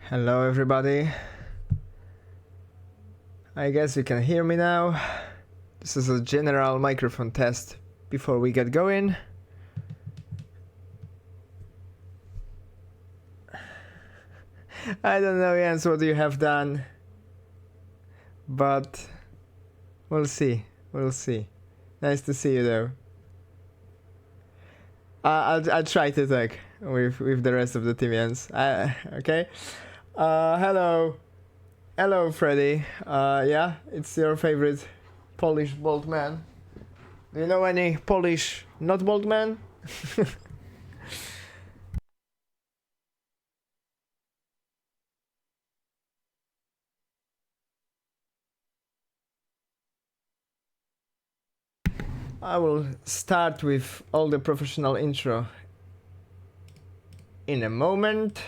Hello everybody. I guess you can hear me now. This is a general microphone test before we get going. I don't know, Jens, what you have done, but we'll see. We'll see. Nice to see you though. I'll try to talk with the rest of the team, Jens. Okay. Hello, Freddy. Yeah, it's your favorite Polish bald man. Do you know any Polish not bald man? I will start with all the professional intro in a moment.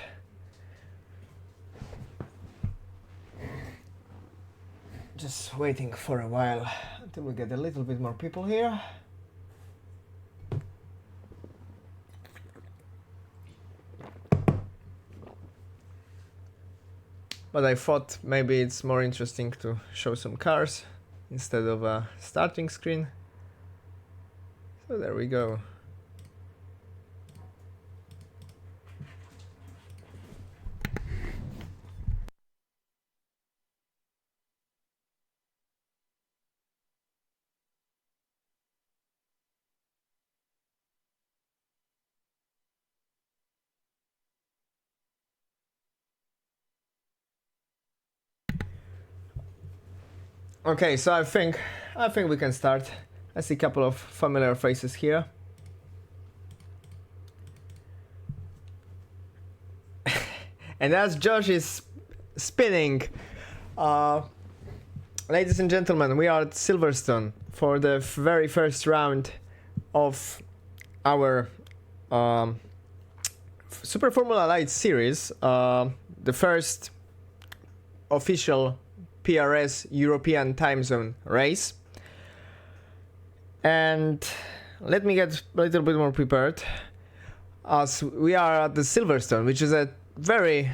Just waiting for a while until we get a little bit more people here. But I thought maybe it's more interesting to show some cars instead of a starting screen. So there we go. Okay, so I think we can start. I see a couple of familiar faces here. And as Josh is spinning, ladies and gentlemen, we are at Silverstone for the very first round of our Superformula Light series, the first official PRS European time zone race. And let me get a little bit more prepared, as we are at the Silverstone, which is a very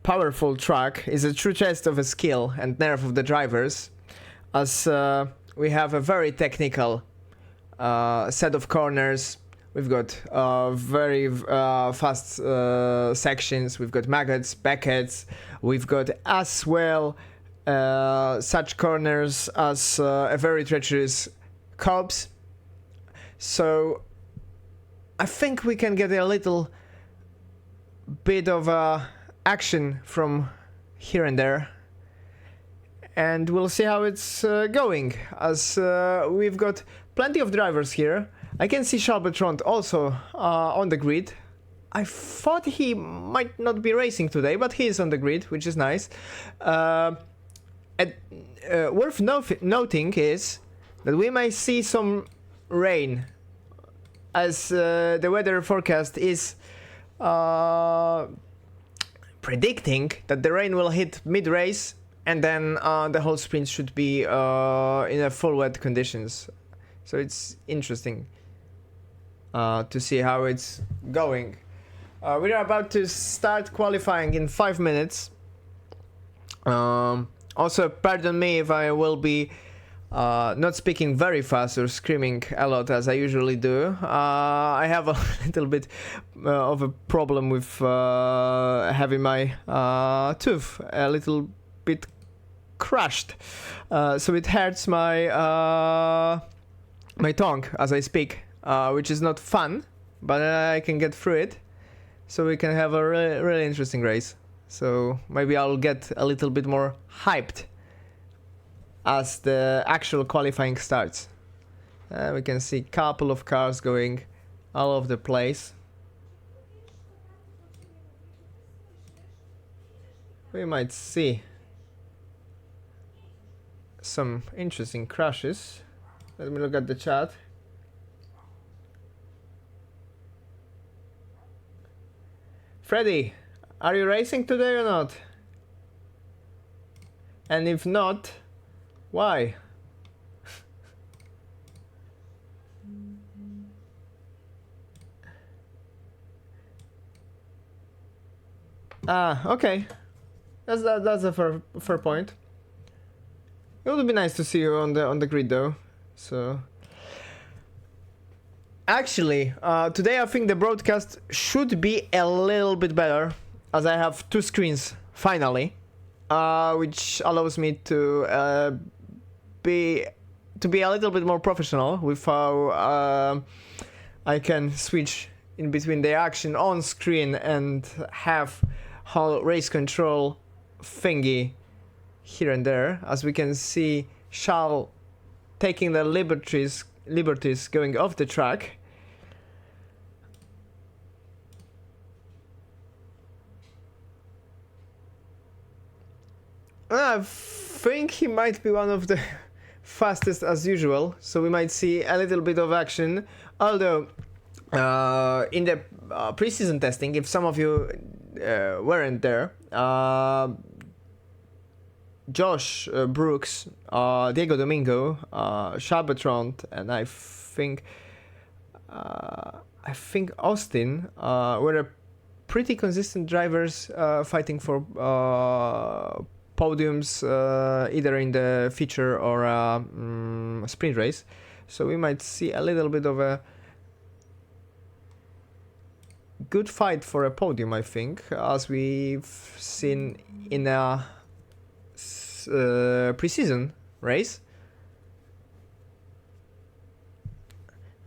powerful track. It's a true test of a skill and nerve of the drivers, as we have a very technical set of corners. We've got very fast sections. We've got maggots, backheads. We've got as well such corners as a very treacherous curbs. So I think we can get a little bit of action from here and there, and we'll see how it's going, as we've got plenty of drivers here. I can see Charbertrand also on the grid. I thought he might not be racing today, but he is on the grid, which is nice. Worth noting is that we may see some rain, as the weather forecast is predicting that the rain will hit mid-race, and then the whole sprint should be in a full wet conditions. So it's interesting to see how it's going. We are about to start qualifying in 5 minutes. Also, pardon me if I will be not speaking very fast or screaming a lot as I usually do. I have a little bit of a problem with having my tooth a little bit crushed, so it hurts my my tongue as I speak, which is not fun, but I can get through it, so we can have a really interesting race. So maybe I'll get a little bit more hyped as the actual qualifying starts. We can see a couple of cars going all over the place. We might see some interesting crashes. Let me look at the chat. Freddy, are you racing today or not? And if not, why? Ah, okay. That's a fair point. It would be nice to see you on the grid though. So actually, today I think the broadcast should be a little bit better, as I have two screens finally, which allows me to be a little bit more professional with how I can switch in between the action on screen and have whole race control thingy here and there. As we can see, Charles taking the liberties going off the track. I think he might be one of the fastest as usual, so we might see a little bit of action. Although in the pre-season testing, if some of you weren't there, Josh Brooks, Diego Domingo, Charbertrand, and I think Austin were a pretty consistent drivers fighting for podiums either in the feature or sprint race. So we might see a little bit of a good fight for a podium, I think, as we've seen in a pre-season race.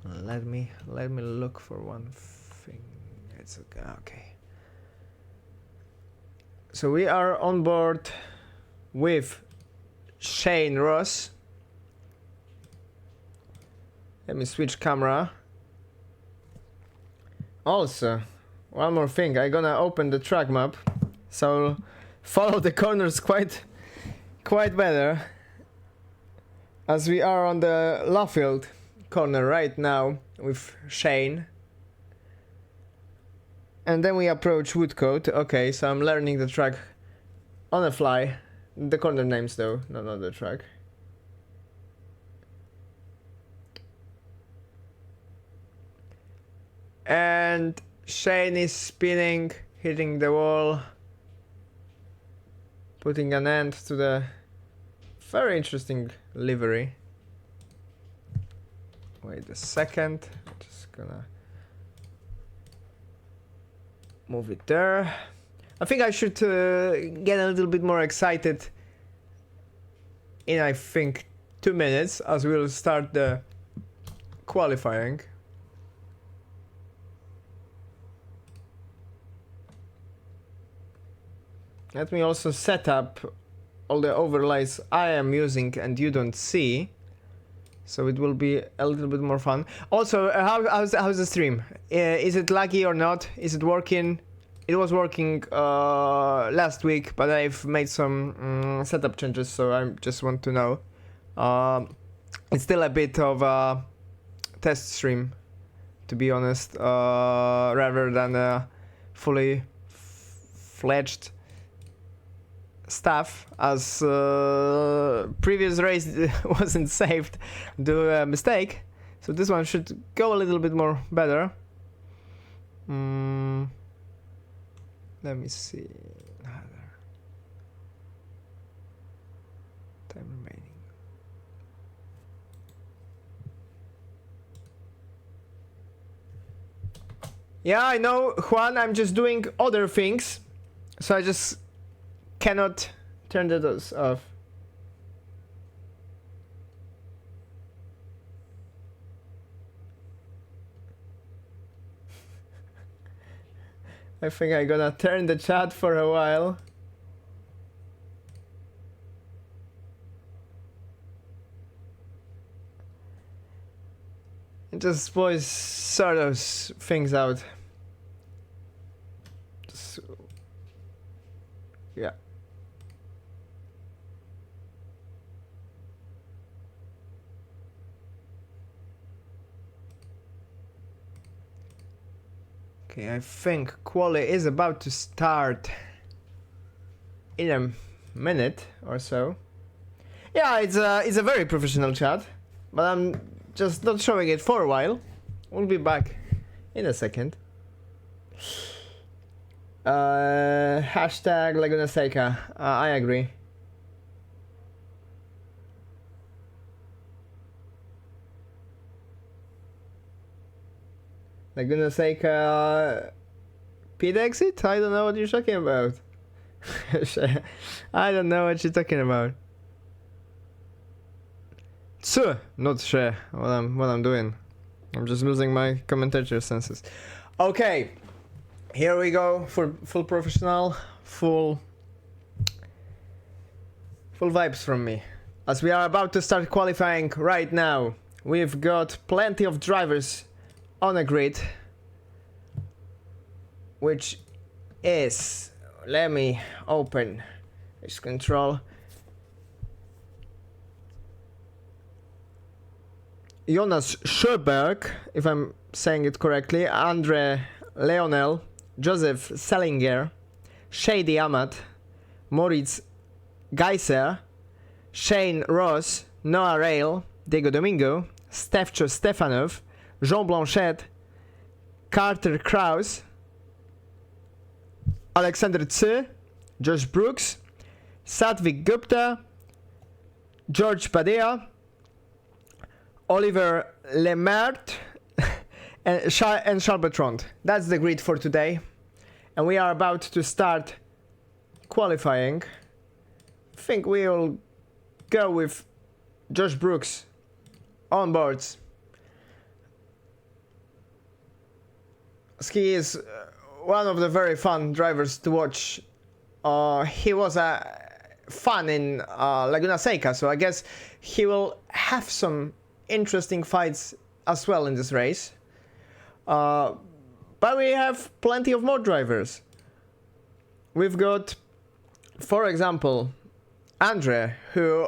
Let me look for one thing. It's okay. So we are on board with Shane Ross. Let me switch camera. Also, one more thing, I'm gonna open the track map, so follow the corners quite better, as we are on the Luffield corner right now with Shane. And then we approach Woodcote. Okay, so I'm learning the track on the fly. The corner names though, not the track. And Shane is spinning, hitting the wall, putting an end to the very interesting livery. Wait a second, I'm just gonna move it there. I think I should get a little bit more excited in, I think, 2 minutes, as we'll start the qualifying. Let me also set up all the overlays I am using and you don't see, so it will be a little bit more fun. Also, how's the stream? Is it laggy or not? Is it working? It was working last week, but I've made some setup changes, so I just want to know. It's still a bit of a test stream, to be honest, rather than a fully fledged stuff, as previous race wasn't saved due to a mistake, so this one should go a little bit more better. Let me see. Time remaining. Yeah, I know, Juan, I'm just doing other things, so I just cannot turn the doors off. I think I'm gonna turn the chat for a while. And just voice sort of things out. Just, yeah. Okay, I think quali is about to start in a minute or so. Yeah, it's a very professional chat, but I'm just not showing it for a while. We'll be back in a second. Hashtag Laguna Seca. I agree. Laguna Seca pit exit? I don't know what you're talking about. I don't know what you're talking about. Tsu, not she. What I'm doing. I'm just losing my commentator senses. Okay, here we go for full professional, full vibes from me. As we are about to start qualifying right now, we've got plenty of drivers on a grid, which is, let me open this control. Jonas Sjöberg, if I'm saying it correctly, Andre Leonel, Joseph Selinger, Shady Ahmad, Moritz Geiser, Shane Ross, Noah Rail, Diego Domingo, Stefcho Stefanov, Jean Blanchette, Carter Krause, Alexander Tse, Josh Brooks, Satvik Gupta, George Padilla, Oliver Lemert, and Charles Bertrand. That's the grid for today. And we are about to start qualifying. I think we'll go with Josh Brooks on boards. He is one of the very fun drivers to watch. He was fun in Laguna Seca, so I guess he will have some interesting fights as well in this race. But we have plenty of more drivers. We've got, for example, Andre, who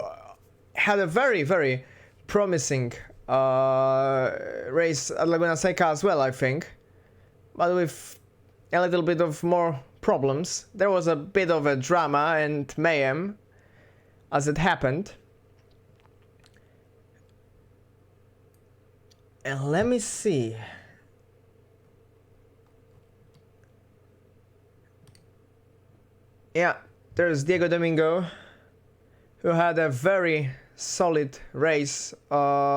had a very, very promising race at Laguna Seca as well, I think. But with a little bit of more problems. There was a bit of a drama and mayhem as it happened. And let me see. Yeah, there's Diego Domingo, who had a very solid race,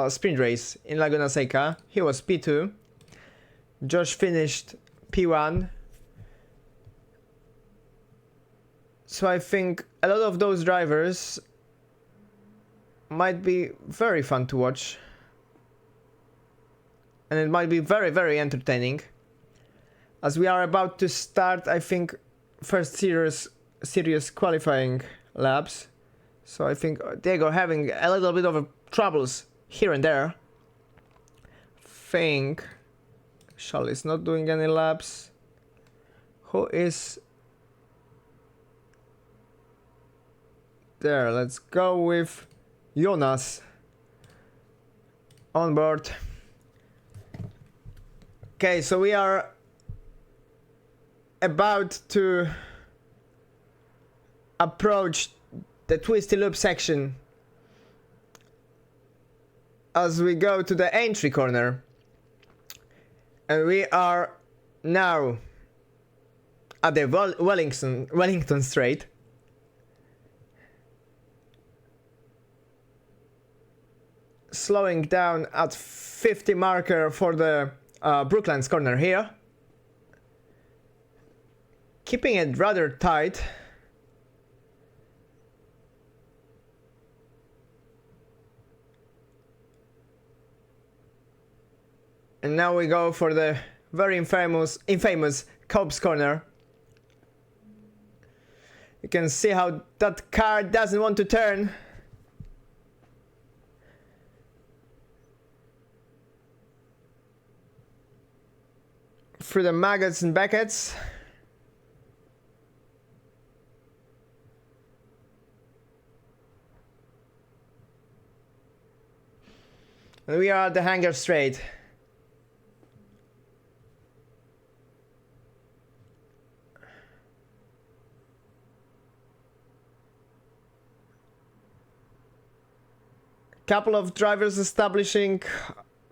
sprint race in Laguna Seca. He was P2. Josh finished P1. So I think a lot of those drivers might be very fun to watch. And it might be very, very entertaining. As we are about to start, I think, first serious qualifying laps. So I think Diego having a little bit of troubles here and there. Think Charles is not doing any laps. Who is there? Let's go with Jonas on board. Okay, so we are about to approach the twisty loop section as we go to the entry corner. And we are now at the Wellington Straight. Slowing down at 50 marker for the Brooklands corner here. Keeping it rather tight. And now we go for the very infamous Cobb's corner. You can see how that car doesn't want to turn. Through the maggots and Becketts. And we are at the hangar straight. Couple of drivers establishing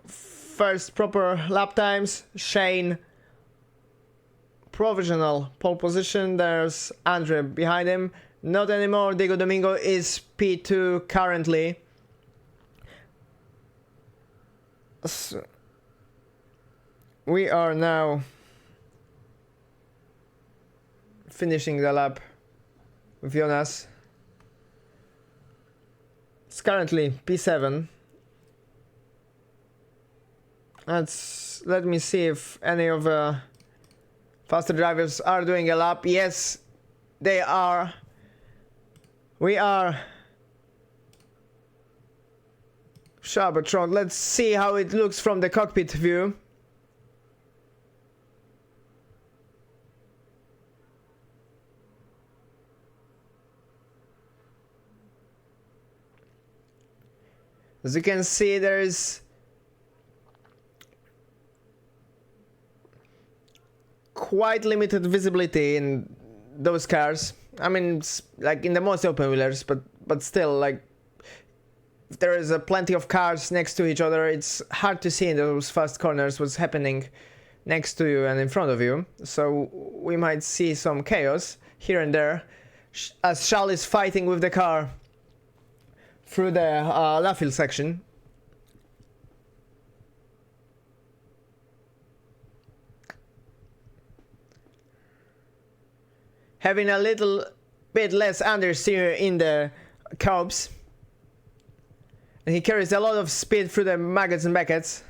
first proper lap times. Shane provisional pole position. There's Andre behind him. Not anymore. Diego Domingo is P2 currently. So we are now finishing the lap with Jonas. It's currently P7. Let me see if any of the faster drivers are doing a lap. Yes, they are. We are. Cybertron. Let's see how it looks from the cockpit view. As you can see, there is quite limited visibility in those cars. I mean, it's like in the most open wheelers, but still, like, if there is plenty of cars next to each other, it's hard to see in those fast corners what's happening next to you and in front of you. So we might see some chaos here and there, as Charles is fighting with the car through the left field section. Having a little bit less understeer in the curbs. And he carries a lot of speed through the maggots and beckets.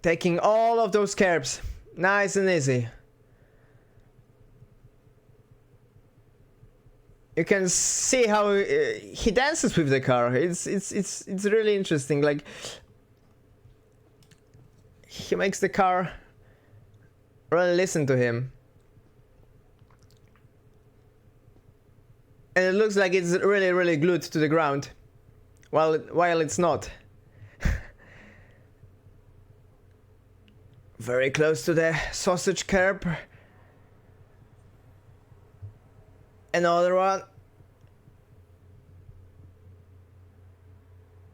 Taking all of those curbs. Nice and easy. You can see how he dances with the car. It's really interesting. Like, he makes the car really listen to him. And it looks like it's really glued to the ground, while it's not. Very close to the sausage curb. Another one.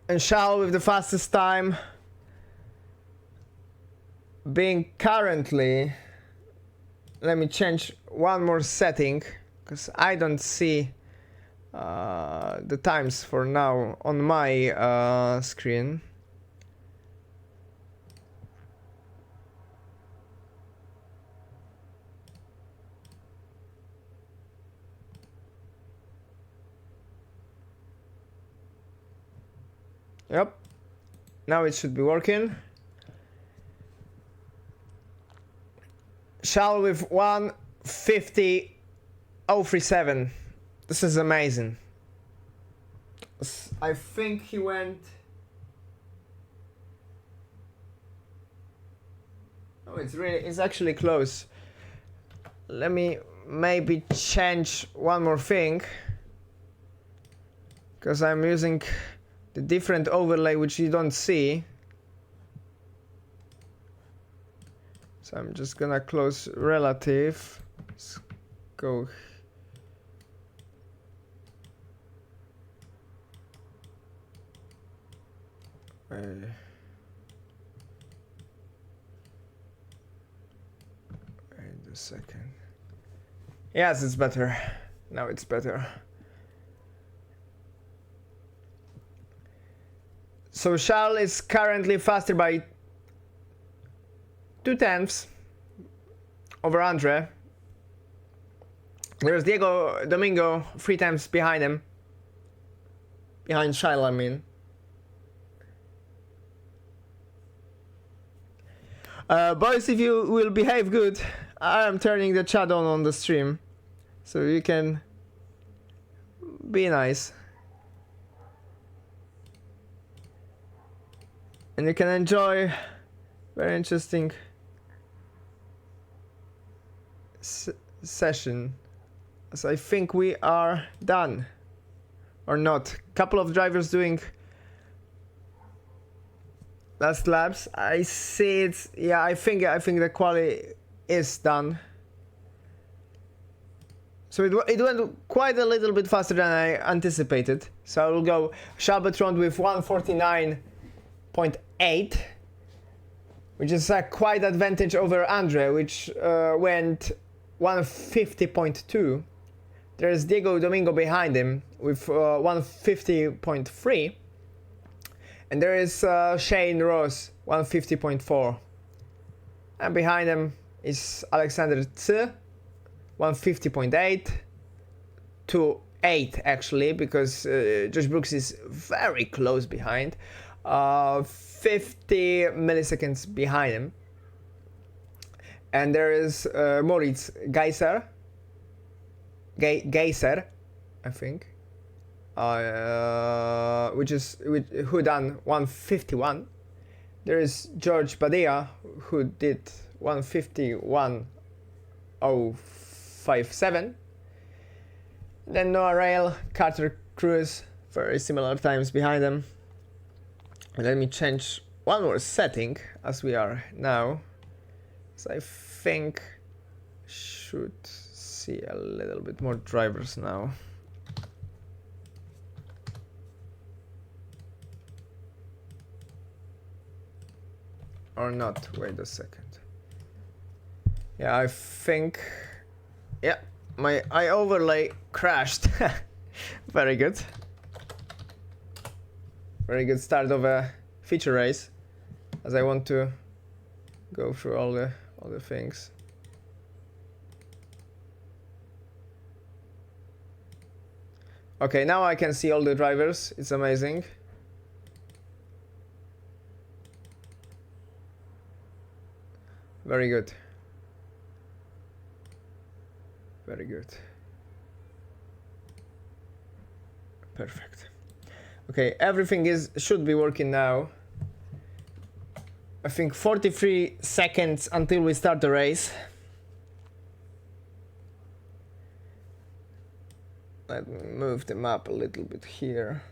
And Charles with the fastest time, being currently, let me change one more setting, because I don't see the times for now on my screen. Yep, now it should be working. Charles with 1:50.037. This is amazing. I think he went... Oh, it's actually close. Let me maybe change one more thing, because I'm using the different overlay which you don't see. So I'm just gonna close relative. Let's go. Wait a second. Yes, it's better. Now it's better. So Charles is currently faster by 0.2 over Andre. There's Diego Domingo 3 times behind him. Behind Charles, I mean. Boys, if you will behave good, I am turning the chat on the stream, so you can be nice. And you can enjoy very interesting session. So I think we are done. Or not. Couple of drivers doing last laps. I see it. Yeah, I think the quali is done. So it went quite a little bit faster than I anticipated. So I will go Cybertron with 1:49.8. which is a quite advantage over Andre, which went 150.2. There's Diego Domingo behind him with 150.3. And there is Shane Ross, 150.4. And behind him is Alexander Tse, 150.8 to 8 actually, because Josh Brooks is very close behind. 50 milliseconds behind him. And there is Moritz Geiser, I think, who done 151. There is George Badia, who did 151.057. Then Noah Rail, Carter Cruz, very similar times behind them. Let me change one more setting as we are now. So I think should see a little bit more drivers now. Or not, wait a second. Yeah, I think, yeah, my overlay crashed. Very good. Very good start of a feature race, as I want to go through all the things. Okay, now I can see all the drivers. It's amazing. Very good. Very good. Perfect. Okay, everything should be working now. I think 43 seconds until we start the race. Let me move the map a little bit here.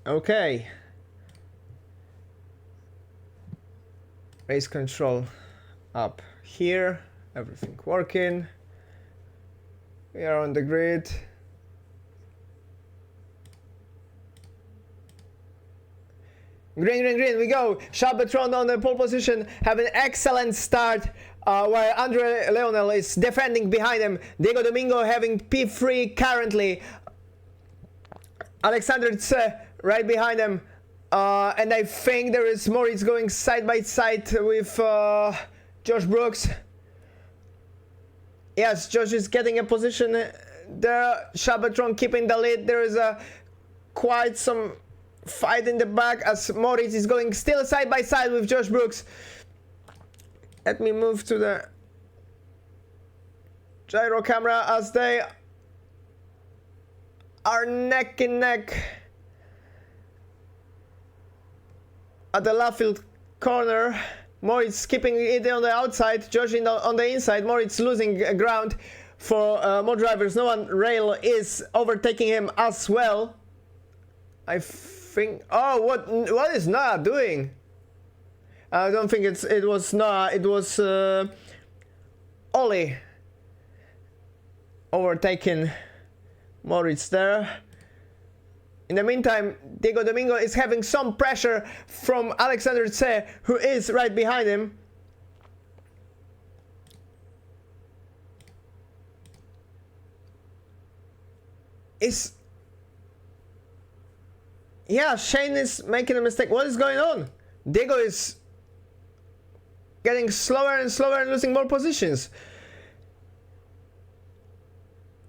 Okay. Race control up here. Everything working. We are on the grid. Green, green, green, we go. Shabbatron on the pole position, have an excellent start, while Andre Leonel is defending behind him. Diego Domingo having P3 currently. Alexander Tse right behind him. And I think there is Moritz going side by side with Josh Brooks. Yes, Josh is getting a position there. Shabbatron keeping the lead. There is quite some fight in the back as Moritz is going still side by side with Josh Brooks. Let me move to the gyro camera as they are neck and neck at the Laffield corner. Moritz keeping it on the outside, Josh on the inside. Moritz losing ground for more drivers. No one rail is overtaking him as well. I think. Oh, what is Noah doing? I don't think it was Noah. It was Ollie overtaking Moritz there. In the meantime, Diego Domingo is having some pressure from Alexander Tse, who is right behind him. Yeah, Shane is making a mistake. What is going on? Diego is getting slower and slower and losing more positions.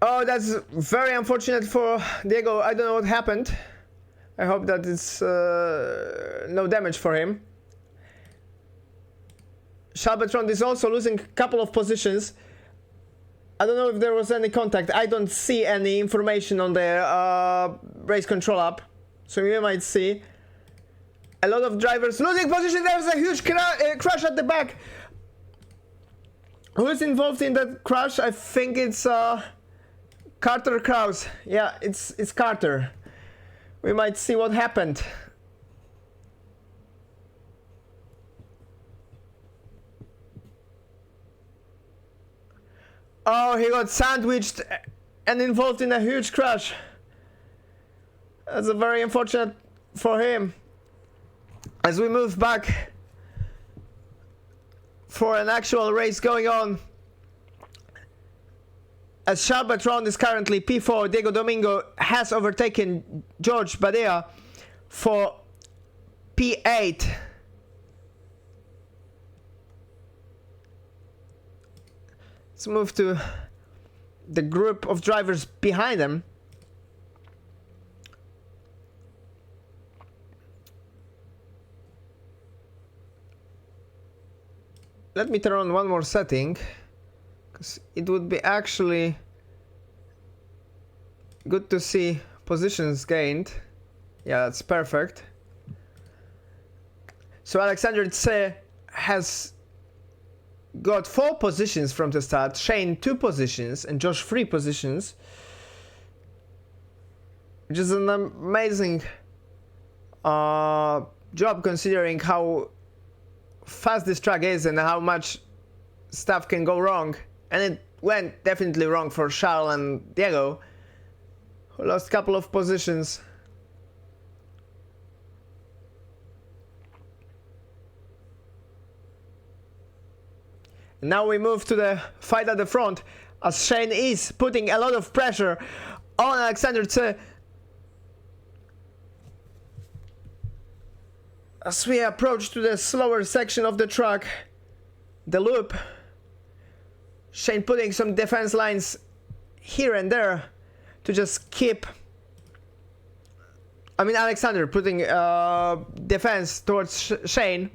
Oh, that's very unfortunate for Diego. I don't know what happened. I hope that it's no damage for him. Shabbatron is also losing a couple of positions. I don't know if there was any contact. I don't see any information on the race control app. So you might see a lot of drivers losing position. There's a huge crash at the back. Who is involved in that crash? I think it's Carter Kraus. Yeah, it's Carter. We might see what happened. Oh, he got sandwiched and involved in a huge crash. That's a very unfortunate for him. As we move back for an actual race going on, as Charles Bertrand is currently P4, Diego Domingo has overtaken George Badea for P8. Let's move to the group of drivers behind them. Let me turn on one more setting, because it would be actually good to see positions gained. Yeah, that's perfect. So Alexander Tse has got 4 positions from the start, Shane 2 positions, and Josh 3 positions, which is an amazing job considering how fast this track is and how much stuff can go wrong. And it went definitely wrong for Charles and Diego, who lost a couple of positions. Now we move to the fight at the front, as Shane is putting a lot of pressure on Alexander Tse. As we approach to the slower section of the track, the loop, Shane putting some defense lines here and there to just keep... Alexander putting defense towards Shane.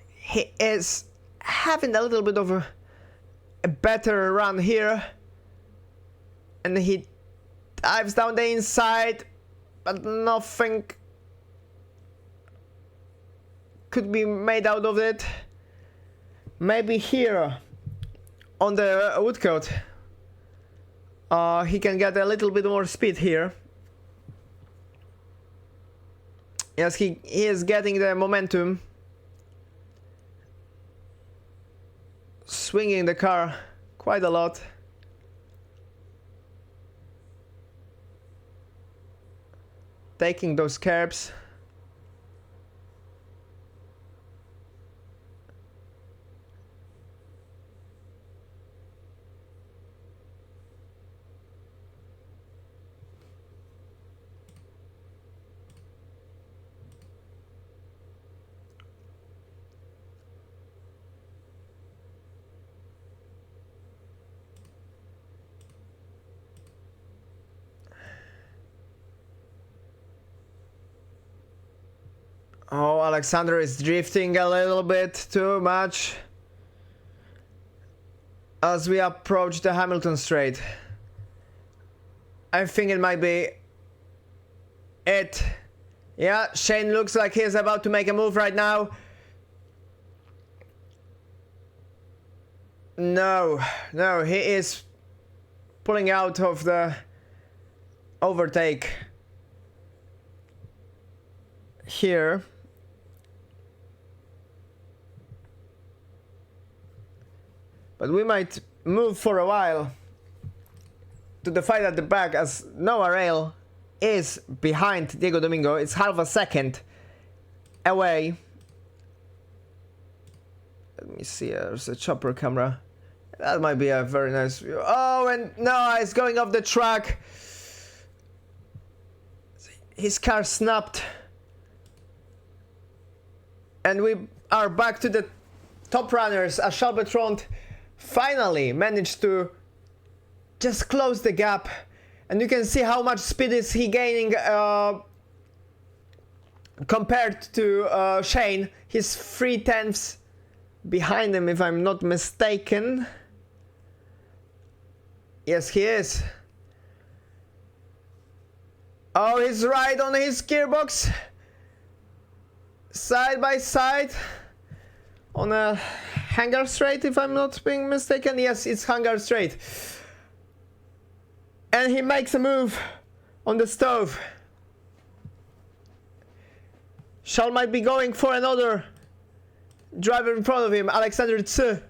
He is having a little bit of a better run here, and he dives down the inside, but nothing could be made out of it. Maybe here on the woodcut he can get a little bit more speed here. Yes, he is getting the momentum, swinging the car quite a lot. Taking those curbs. Oh, Alexander is drifting a little bit too much as we approach the Hamilton straight. I think it might be it. Yeah, Shane looks like he's about to make a move right now. No, he is pulling out of the overtake here. But we might move for a while to the fight at the back, as Noah Rail is behind Diego Domingo. It's half a second away. Let me see, there's a chopper camera. That might be a very nice view. Oh, and Noah is going off the track. His car snapped. And we are back to the top runners, as Charles Bertrand finally managed to just close the gap, and you can see how much speed is he gaining compared to Shane. He's 3/10 behind him, if I'm not mistaken. Yes, he is. Oh, he's right on his gearbox, side by side on a hangar straight, if I'm not being mistaken. Yes, it's hangar straight. And he makes a move on the stove. Charles might be going for another driver in front of him, Alexander Tse,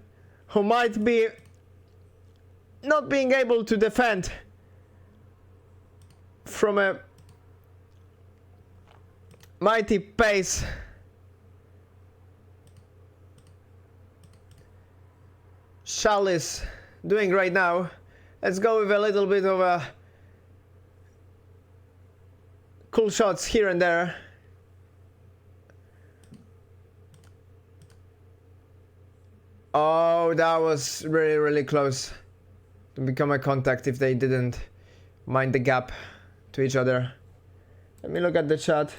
who might be not being able to defend from a mighty pace. Charles is doing right now. Let's go with a little bit of a cool shots here and there. Oh, that was really, really close to become a contact if they didn't mind the gap to each other. Let me look at the chat.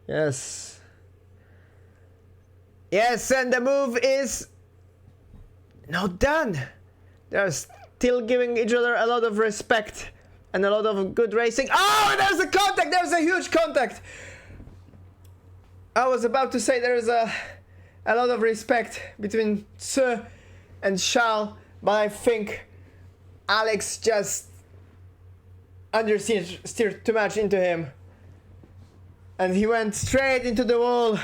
Yes. Yes, and the move is not done. They're still giving each other a lot of respect and a lot of good racing. Oh, there's a contact! There's a huge contact! I was about to say there's a lot of respect between Tse and Charles, but I think Alex just understeered too much into him. And he went straight into the wall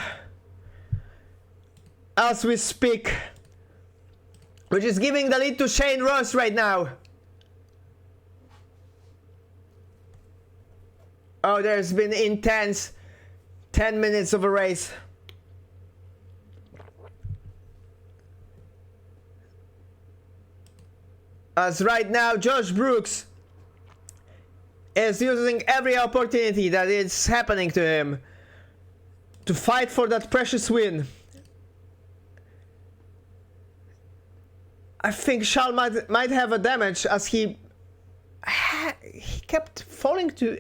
as we speak, which is giving the lead to Shane Ross right now. Oh, there's been intense 10 minutes of a race. As right now Josh Brooks is using every opportunity that is happening to him to fight for that precious win. I think Charles might have a damage as he kept falling to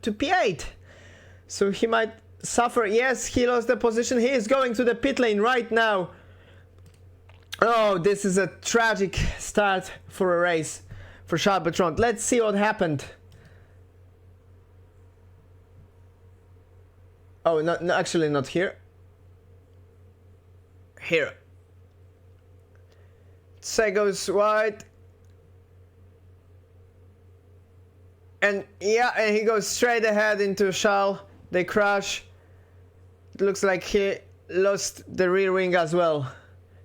P8, so he might suffer. Yes, he lost the position. He is going to the pit lane right now. Oh, this is a tragic start for a race for Charles Bertrand. Let's see what happened. Oh, no, actually not here. Here. Tse goes wide. And yeah, and he goes straight ahead into Charles. They crash. It looks like he lost the rear wing as well.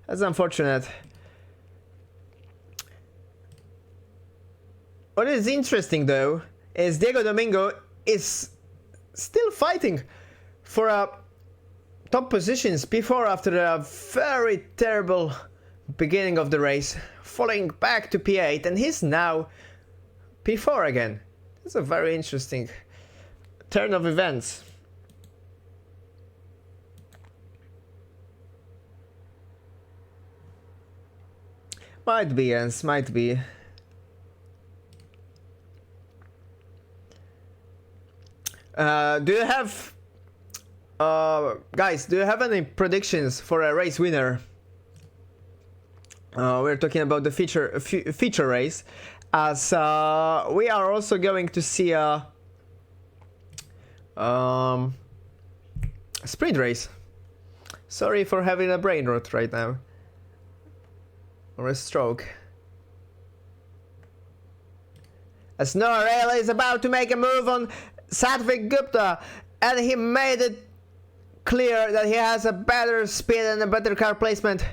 That's unfortunate. What is interesting though is Diego Domingo is still fighting for top positions before after a very terrible beginning of the race, falling back to P8, and he's now P4 again. It's a very interesting turn of events. Might be, Jens, might be. Do you have... guys, do you have any predictions for a race winner? We're talking about the feature race, as we are also going to see a sprint race. Sorry for having a brain rot right now. Or a stroke. As Noah Rayla is about to make a move on Satvik Gupta, and he made it clear that he has a better speed and a better car placement,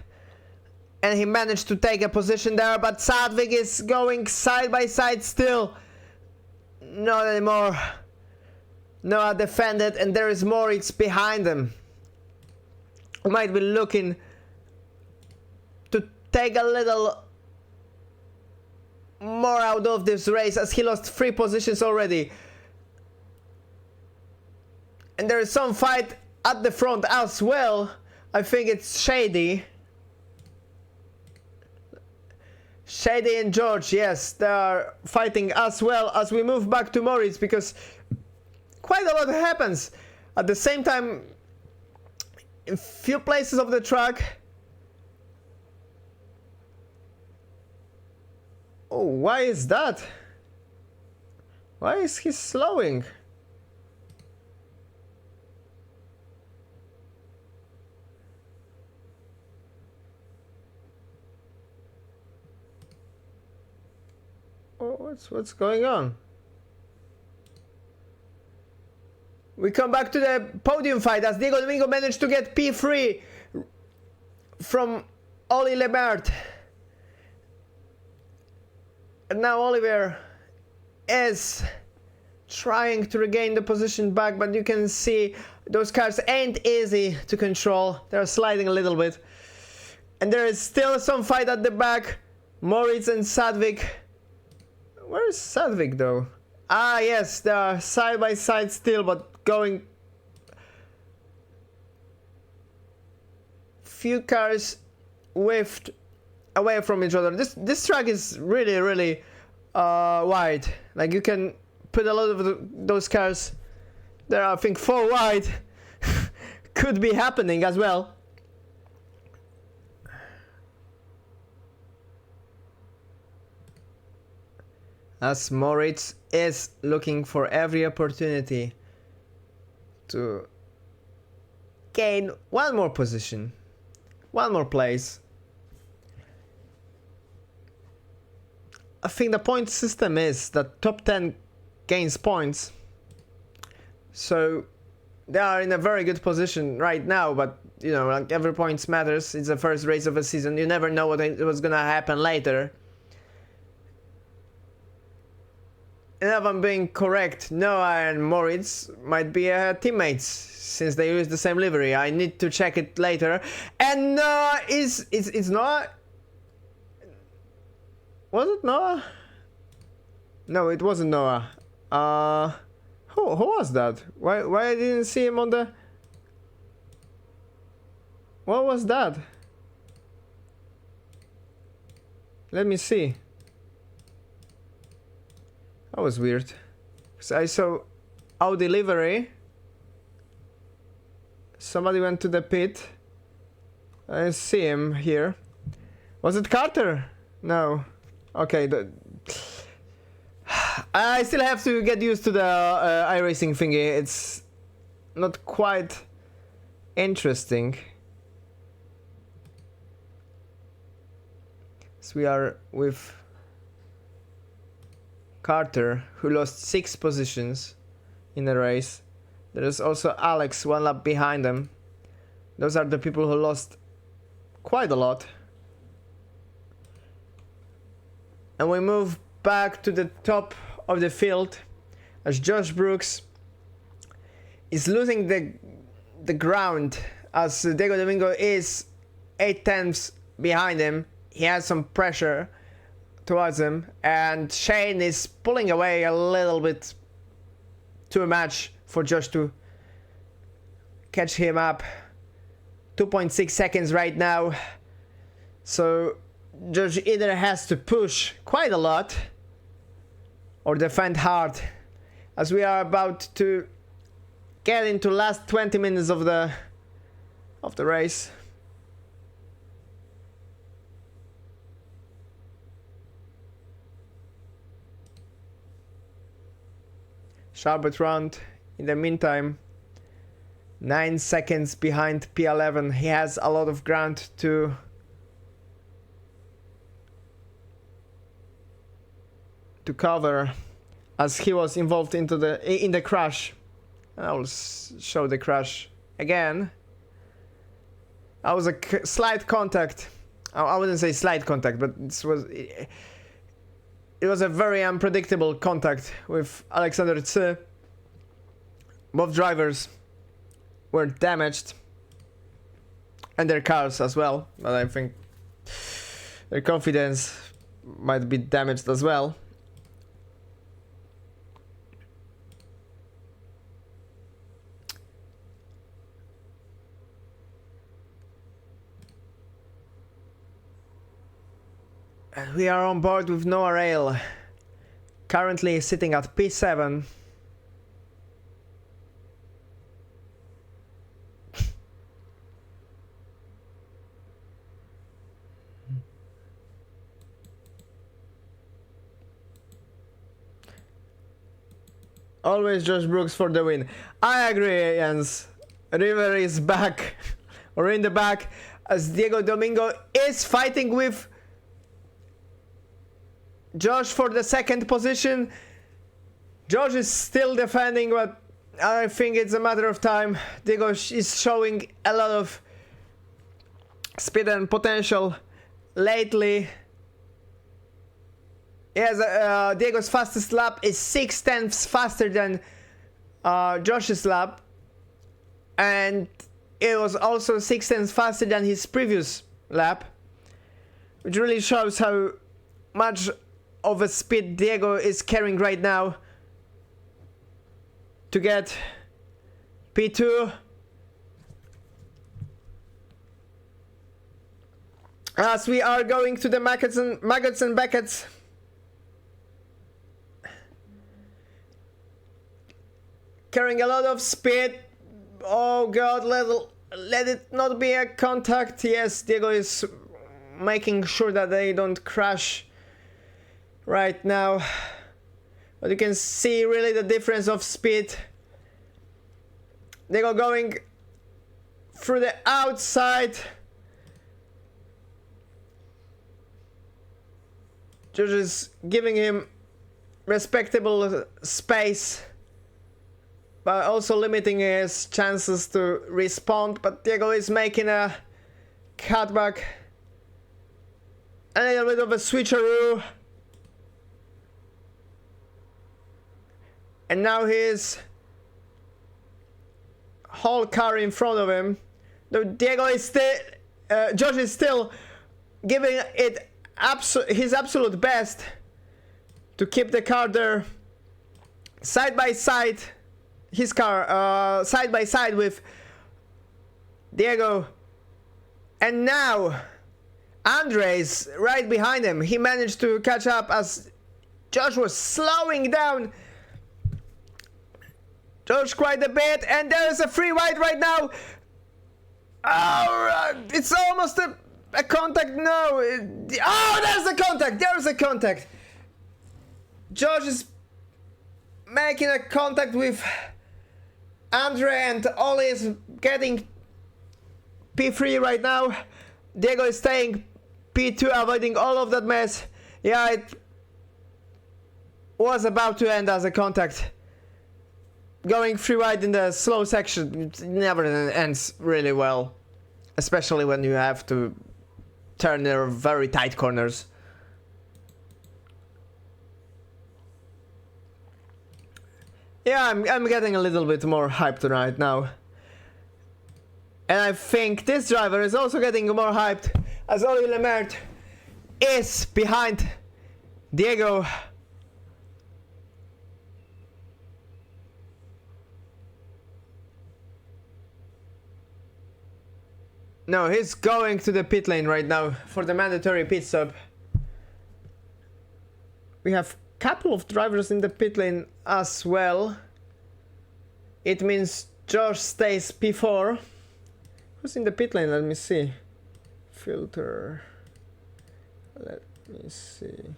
and he managed to take a position there, but Satvik is going side by side still. Not anymore. Noah defended, and there is Moritz behind him. We might be looking to take a little more out of this race, as he lost 3 positions already. And there is some fight at the front as well. I think it's Shady and George, yes, they are fighting as well, as we move back to Moritz, because quite a lot happens at the same time in few places of the track. Oh, why is that? Why is he slowing? Oh, what's going on? We come back to the podium fight as Diego Domingo managed to get P3 from Ollie Lebert. And now Oliver is trying to regain the position back, but you can see those cars ain't easy to control. They're sliding a little bit. And there is still some fight at the back. Moritz and Sadvik. Where is Sadvik though? Ah yes, they are side by side still, but going few cars whiffed away from each other. This track is really wide. Like you can put a lot of those cars. There are I think 4 wide. Could be happening as well. As Moritz is looking for every opportunity to gain one more position, one more place. I think the point system is that top 10 gains points, so they are in a very good position right now, but you know, like every point matters. It's the first race of a season. You never know what's gonna happen later. And if I'm being correct, Noah and Moritz might be teammates since they use the same livery. I need to check it later. And Noah it's Noah? Was it Noah? No, it wasn't Noah. Who was that? Why I didn't see him on the... What was that? Let me see. That was weird. So I saw Audi livery. Somebody went to the pit. I see him here. Was it Carter? No. Okay. I still have to get used to the iracing thingy. It's not quite interesting. So we are with Carter, who lost 6 positions in the race. There is also Alex 1 lap behind them. Those are the people who lost quite a lot. And we move back to the top of the field as Josh Brooks is losing the ground, as Diego Domingo is 8 tenths behind him. He has some pressure towards him, and Shane is pulling away a little bit too much for Josh to catch him up. 2.6 seconds right now, so Josh either has to push quite a lot or defend hard, as we are about to get into last 20 minutes of the race. Charbot round in the meantime 9 seconds behind P11. He has a lot of ground to cover, as he was involved in the crash. And I will show the crash again. That was a slight contact. I wouldn't say slight contact, but it was a very unpredictable contact with Alexander Tse. Both drivers were damaged, and their cars as well, but I think their confidence might be damaged as well. And we are on board with Noah Rail, currently sitting at P7. Always Josh Brooks for the win. I agree, Jens. River is back, or in the back, as Diego Domingo is fighting with Josh for the second position. Josh is still defending, but I think it's a matter of time. Diego is showing a lot of speed and potential lately. Yes, Diego's fastest lap is 6/10 faster than Josh's lap, and it was also 6/10 faster than his previous lap, which really shows how much of a speed Diego is carrying right now to get P2. As we are going to the maggots and Beckett's. Carrying a lot of speed. Oh god, let it not be a contact. Yes, Diego is making sure that they don't crash right now. But you can see really the difference of speed. Diego going through the outside. Josh is giving him respectable space, but also limiting his chances to respond. But Diego is making a cutback. A little bit of a switcheroo. And now his whole car in front of him. Though Diego is still, Josh is still giving it his absolute best to keep the car there side by side. His car side by side with Diego. And now Andre's right behind him. He managed to catch up as Josh was slowing down Josh quite a bit, and there is a free ride right now. Oh, it's almost a contact. No. Oh, there's a contact. There's a contact. Josh is making a contact with Andre, and Ollie is getting P3 right now. Diego is staying P2, avoiding all of that mess. Yeah, it was about to end as a contact. Going free ride in the slow section, it never ends really well. Especially when you have to turn in very tight corners. Yeah, I'm getting a little bit more hyped right now. And I think this driver is also getting more hyped, as Oli Lemert is behind Diego. No, he's going to the pit lane right now for the mandatory pit stop. We have a couple of drivers in the pit lane as well. It means Josh stays P4. Who's in the pit lane? Let me see. Filter. Let me see.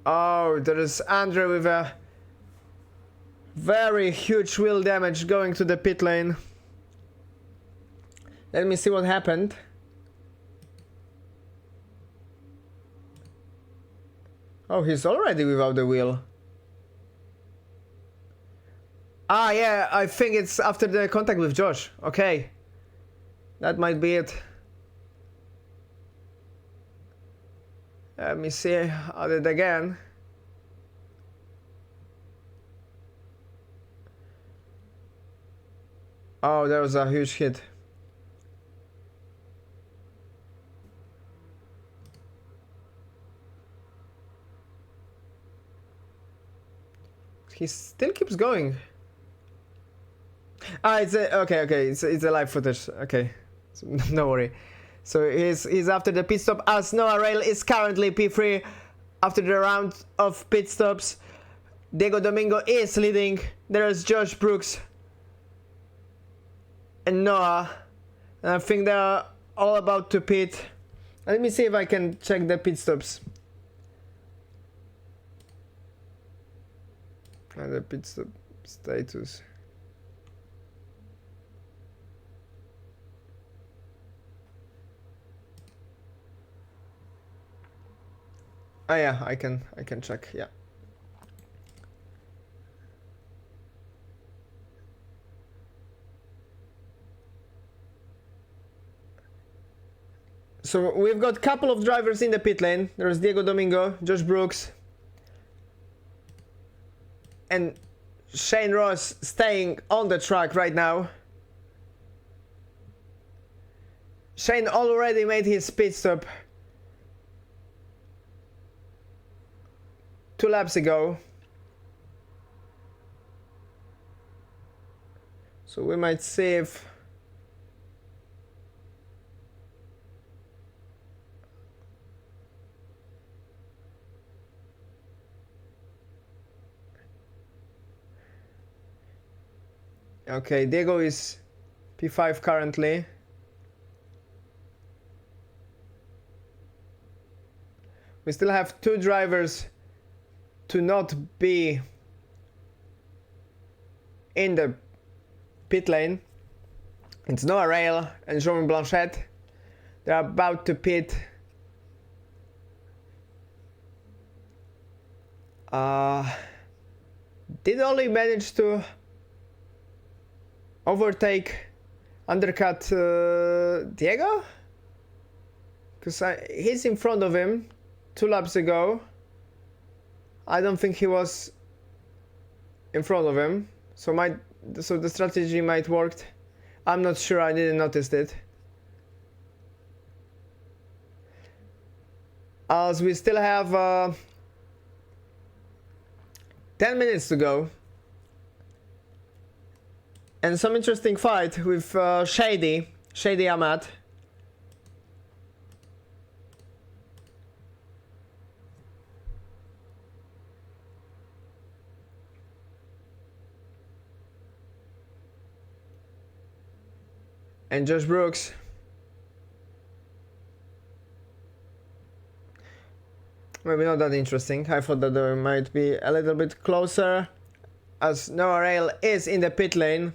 Oh, there is Andre with a very huge wheel damage going to the pit lane. Let me see what happened. Oh, he's already without the wheel. Ah, yeah, I think it's after the contact with Josh. Okay. That might be it. Let me see at it again. Oh, there was a huge hit. He still keeps going. Ah, it's a, okay. It's a live footage. Okay, so, no worry. So he's after the pit stop, as Noah Rail is currently P3 after the round of pit stops. Diego Domingo is leading. There's Josh Brooks and Noah. And I think they're all about to pit. Let me see if I can check the pit stops. And the pit stop status. Oh yeah, I can check, yeah. So we've got a couple of drivers in the pit lane. There's Diego Domingo, Josh Brooks, and Shane Ross staying on the track right now. Shane already made his pit stop 2 laps ago. So we might see if okay, Diego is P5 currently. We still have 2 drivers to not be in the pit lane. It's Noah Rail and Jean Blanchette. They're about to pit. Did Ollie manage to overtake, undercut Diego? Because he's in front of him 2 laps ago. I don't think he was in front of him, so the strategy might worked. I'm not sure, I didn't notice it. As we still have 10 minutes to go. And some interesting fight with Shady Ahmad. And Josh Brooks. Maybe not that interesting. I thought that there might be a little bit closer, as Noah Rail is in the pit lane.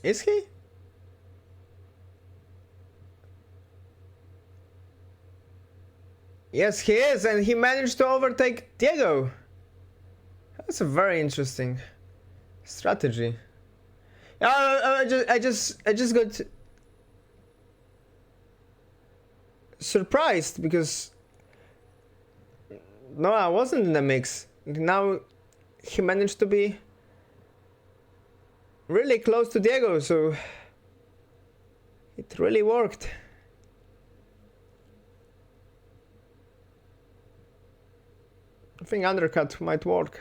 Is he? Yes, he is, and he managed to overtake Diego. That's a very interesting strategy. I just got surprised because Noah wasn't in the mix. Now he managed to be really close to Diego, so it really worked. I think undercut might work.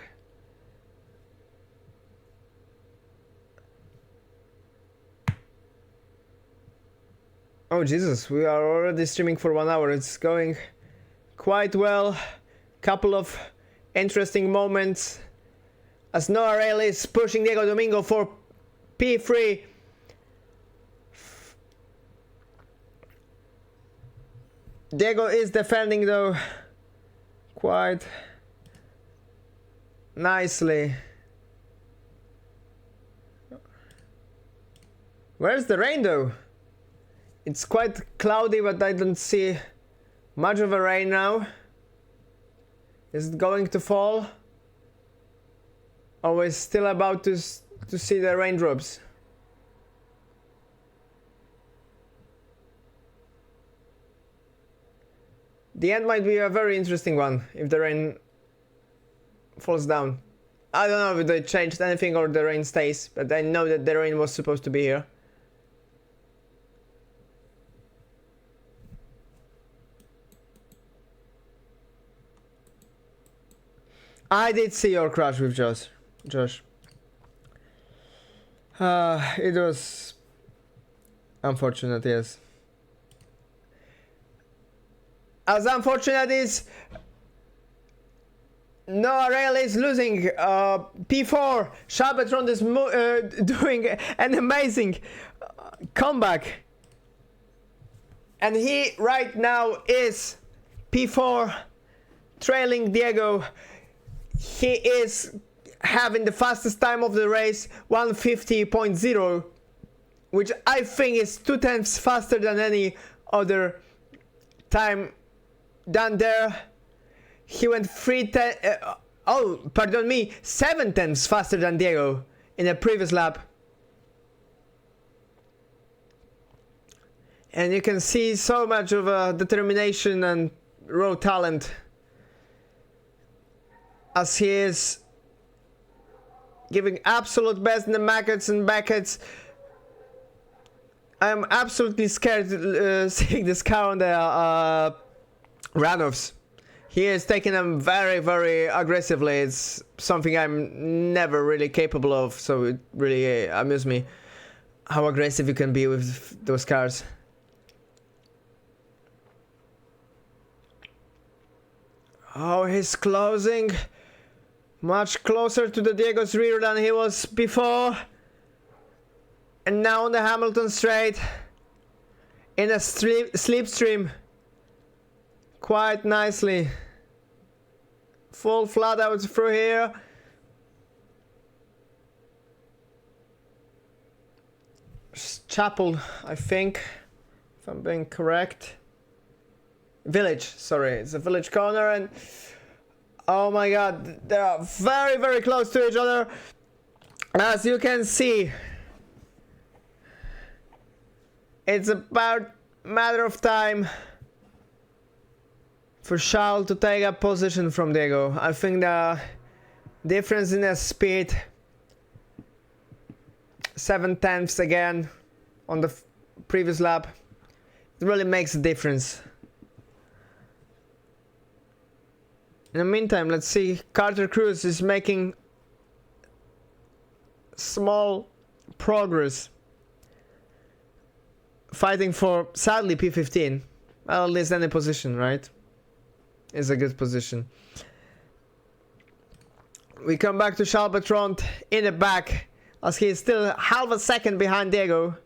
Oh Jesus, we are already streaming for 1 hour. It's going quite well. Couple of interesting moments as Noah Rail is pushing Diego Domingo for P3. Diego is defending though quite nicely. Where's the rain though? It's quite cloudy, but I don't see much of a rain now. Is it going to fall? Or we're still about to see the raindrops? The end might be a very interesting one if the rain falls down. I don't know if they changed anything or the rain stays, but I know that the rain was supposed to be here. I did see your crash with Josh. It was unfortunate, yes. As unfortunate is Noah Rail is losing. P4 Shabbatron is doing an amazing comeback, and he right now is P4 trailing Diego. He is having the fastest time of the race, 150.0, which I think is 2 times faster than any other time down there. He went 7 tenths faster than Diego in a previous lap. And you can see so much of determination and raw talent as he is giving absolute best in the Mackets and Beckets. I'm absolutely scared seeing this car on the runoffs. He is taking them very, very aggressively. It's something I'm never really capable of, so it really amuses me how aggressive you can be with those cars. Oh, he's closing much closer to the Diego's rear than he was before. And now on the Hamilton straight in a slipstream quite nicely. Full flat out through here. Chapel, I think, if I'm being correct. Village, sorry, it's a village corner, and oh my god, they are very, very close to each other. As you can see, it's about a matter of time for Charles to take a position from Diego. I think the difference in the speed, 7 tenths again on the previous lap, it really makes a difference. In the meantime, let's see, Carter Cruz is making small progress, fighting for, sadly, P15. Well, at least any position, right? Is a good position. We come back to Charles Bertrand in the back, as he is still half a second behind Diego.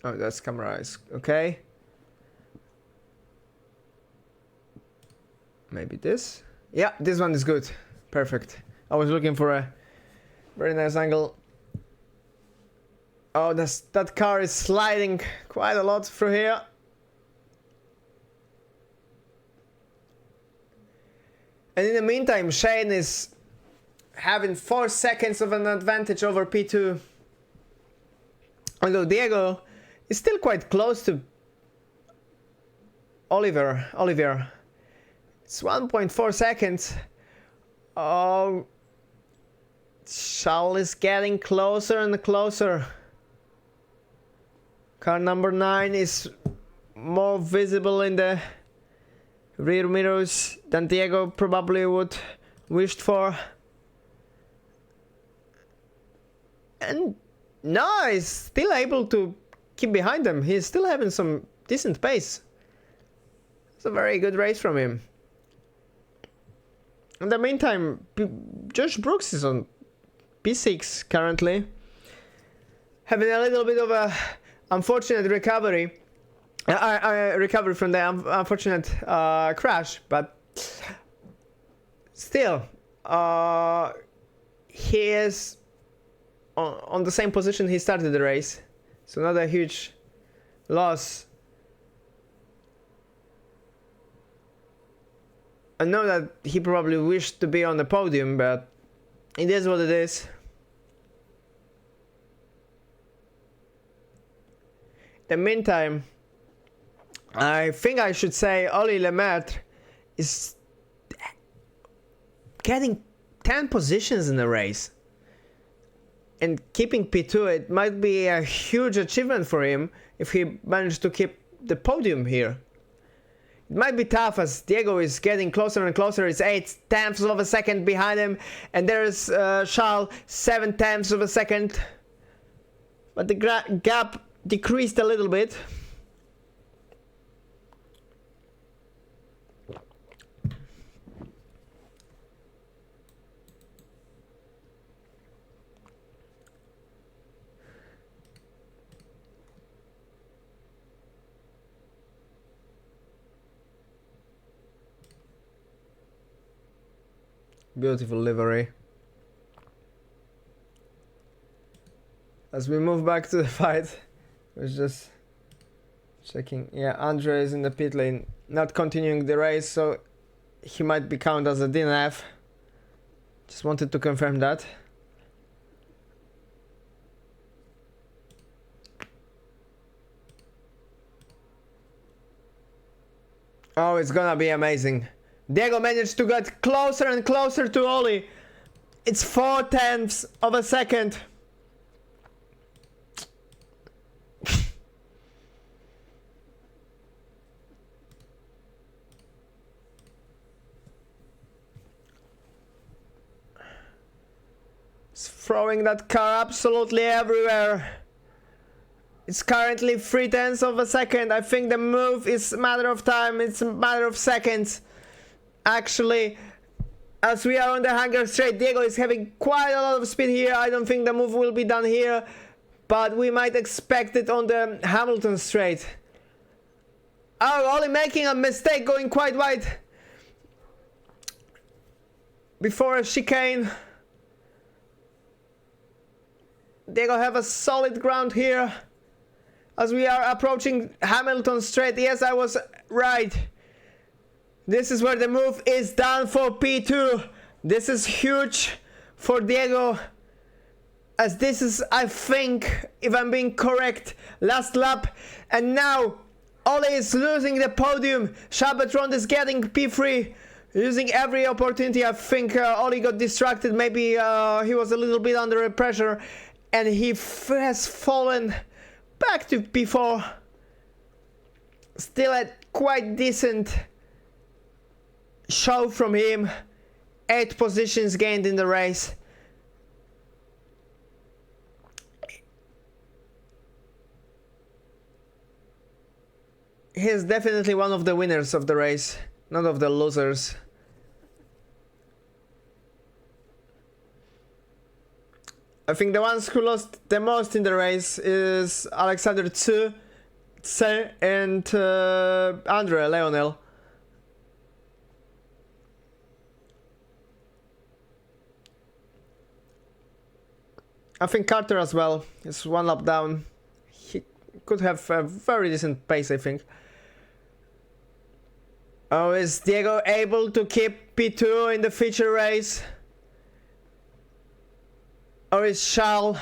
Oh, that's camera eyes. Okay. Maybe this? Yeah, this one is good. Perfect. I was looking for a very nice angle. Oh, that car is sliding quite a lot through here. And in the meantime, Shane is having 4 seconds of an advantage over P2. Although Diego is still quite close to Oliver. It's 1.4 seconds. Oh, Charles is getting closer and closer. Car number 9 is more visible in the rear mirrors than Diego probably would wished for. And no, he's still able to keep behind them. He's still having some decent pace. It's a very good race from him. In the meantime, Josh Brooks is on P6 currently, having a little bit of a unfortunate recovery. Recovery from the unfortunate crash, but still, he is on the same position he started the race, so not a huge loss. I know that he probably wished to be on the podium, but it is what it is. In the meantime, I think I should say Ollie Lemaitre is getting 10 positions in the race. And keeping P2, it might be a huge achievement for him if he managed to keep the podium here. It might be tough as Diego is getting closer and closer. It's 8 tenths of a second behind him. And there's Charles, 7 tenths of a second. But the gap decreased a little bit. Beautiful livery. As we move back to the fight, we're just checking. Yeah, Andre is in the pit lane, not continuing the race, so he might be counted as a DNF. Just wanted to confirm that. Oh, it's gonna be amazing. Diego managed to get closer and closer to Oli. It's 0.4 of a second. It's throwing that car absolutely everywhere. It's currently 0.3 of a second. I think the move is a matter of time. It's a matter of seconds. Actually, as we are on the Hangar Straight, Diego is having quite a lot of speed here. I don't think the move will be done here, but we might expect it on the Hamilton Straight. Oh, only making a mistake, going quite wide before a chicane. Diego have a solid ground here as we are approaching Hamilton Straight. Yes, I was right. This is where the move is done for P2. This is huge for Diego, as this is, I think, if I'm being correct, last lap. And now Ole is losing the podium. Shabatron is getting P3, using every opportunity. I think Ole got distracted. Maybe he was a little bit under pressure, and he has fallen back to P4. Still a quite decent show from him. 8 positions gained in the race. He's definitely one of the winners of the race, not of the losers. I think the ones who lost the most in the race is Alexander Tse and Andre Leonel. I think Carter as well is 1 lap down. He could have a very decent pace, I think. Oh, is Diego able to keep P2 in the feature race? Or is Charles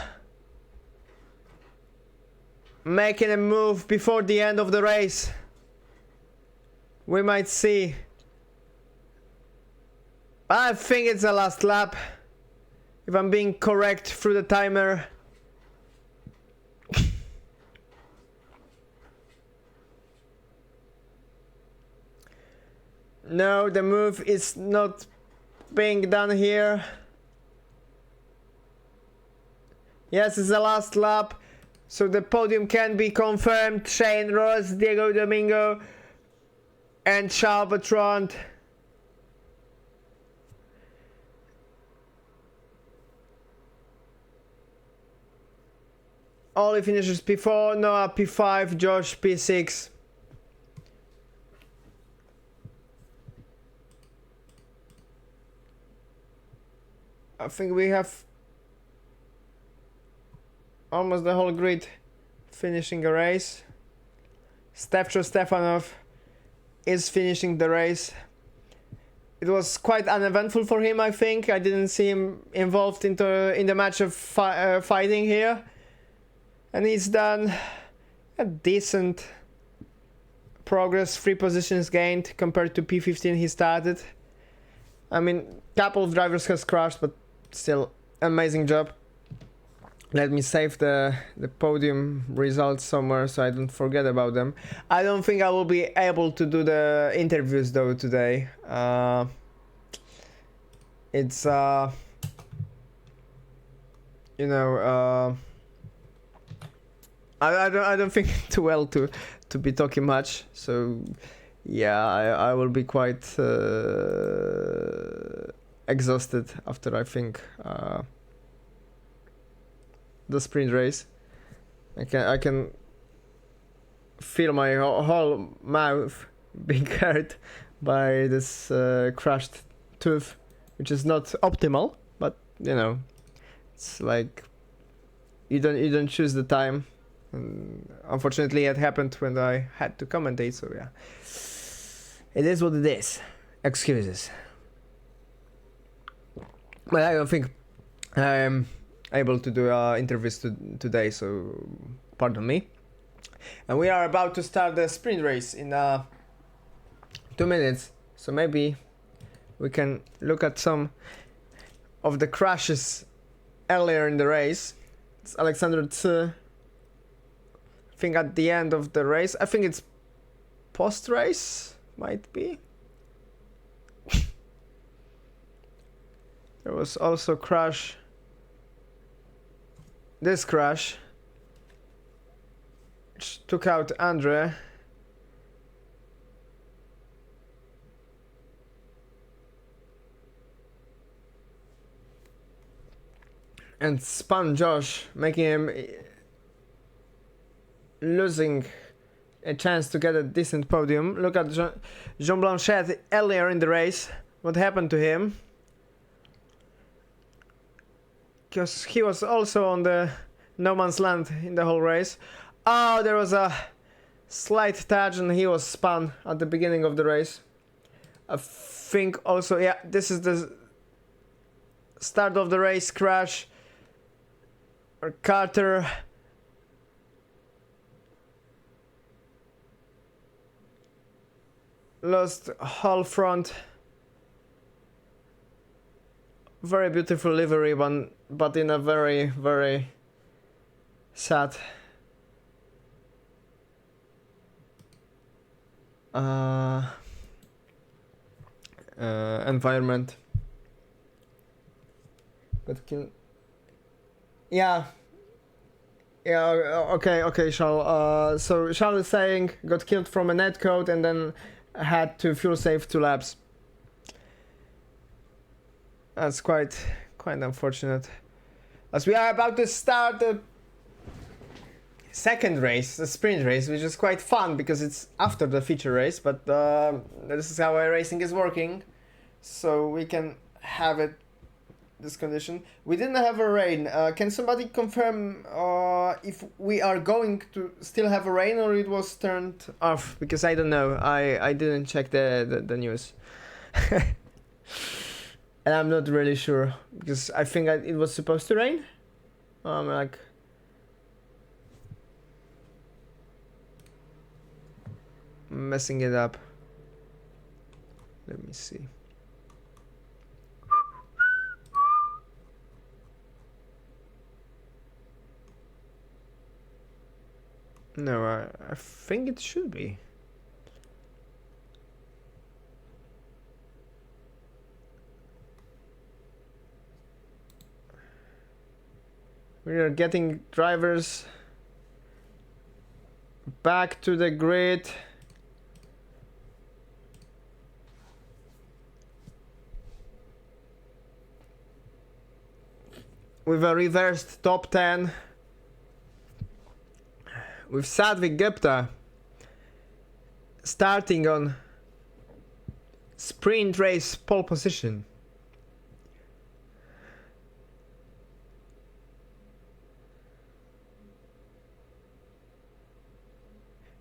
making a move before the end of the race? We might see. I think it's the last lap, if I'm being correct through the timer. No, the move is not being done here. Yes, it's the last lap, so the podium can be confirmed. Shane Ross, Diego Domingo, and Charles Bertrand. Oli finishes P4, Noah P5, Josh P6. I think we have almost the whole grid finishing a race. Stefcho Stefanov is finishing the race. It was quite uneventful for him, I think. I didn't see him involved in the match of fighting here. And he's done a decent progress, 3 positions gained compared to P15 he started. I mean, couple of drivers has crashed, but still, amazing job. Let me save the podium results somewhere so I don't forget about them. I don't think I will be able to do the interviews though today. It's you know, I don't think too well to be talking much. So yeah, I will be quite exhausted after, I think, the sprint race. I can feel my whole mouth being hurt by this crushed tooth which is not optimal, but you know, it's like you don't choose the time. And unfortunately, it happened when I had to commentate. So yeah, it is what it is. Excuses. But I don't think I'm able to do interviews today, so pardon me. And we are about to start the sprint race in 2 minutes, so maybe we can look at some of the crashes earlier in the race. It's Alexander I think at the end of the race. I think it's post-race, might be. There was also crash. This crash, which took out Andre. And spun Josh, making him losing a chance to get a decent podium. Look at Jean Blanchette earlier in the race. What happened to him? Because he was also on the no man's land in the whole race. Oh, there was a slight touch and he was spun at the beginning of the race. I think also, yeah, this is the start of the race crash. Or Carter lost whole front. Very beautiful livery, but in a very, very sad environment. But yeah, okay, Charles. So Charles is saying got killed from a netcode and then had to fuel save 2 laps. That's quite unfortunate. As we are about to start the second race, the sprint race, which is quite fun because it's after the feature race, but this is how iracing is working. So we can have it this condition. We didn't have a rain. Can somebody confirm if we are going to still have a rain or it was turned off? Because I don't know. I didn't check the news. And I'm not really sure because I think it was supposed to rain. I'm like messing it up. Let me see. No, I think it should be. We are getting drivers back to the grid. With a reversed top 10. With Sadvik Gupta starting on sprint race pole position.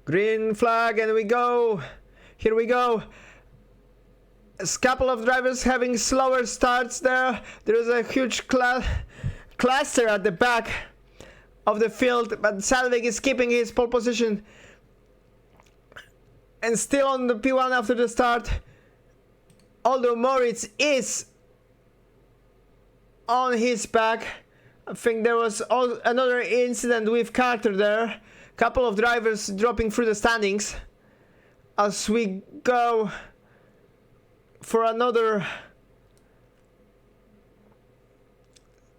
Green flag and we go. Here we go. A couple of drivers having slower starts there. There is a huge cluster at the back of the field, but Salvik is keeping his pole position and still on the P1 after the start, although Moritz is on his back. I think there was another incident with Carter there. Couple of drivers dropping through the standings as we go for another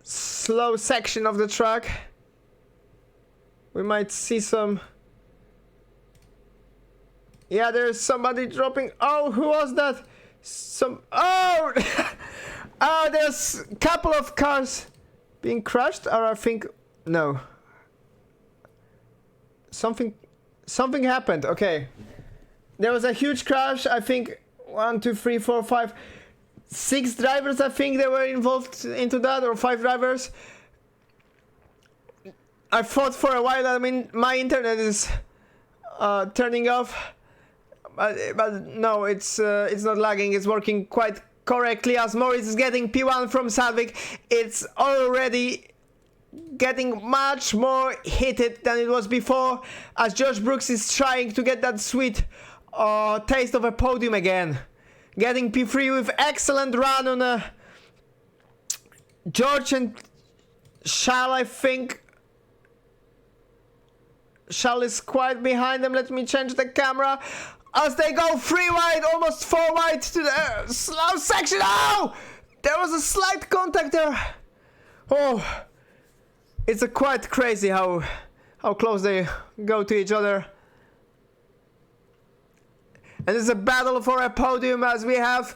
slow section of the track. We might see some. Yeah, there's somebody dropping. Oh, who was that? Oh! Oh, there's a couple of cars being crushed, or I think. No. Something happened. Okay. There was a huge crash. I think 1, 2, 3, 4, 5. 6 drivers, I think they were involved into that, or 5 drivers. I thought for a while, I mean, my internet is turning off, but no, it's not lagging. It's working quite correctly as Moritz is getting P1 from Salvik. It's already getting much more heated than it was before, as Josh Brooks is trying to get that sweet taste of a podium again. Getting P3 with excellent run on George and Shal, I think. Shal is quite behind them. Let me change the camera as they go 3 wide, almost 4 wide to the slow section. Oh! There was a slight contact there. Oh, it's quite crazy how close they go to each other. And it's a battle for a podium as we have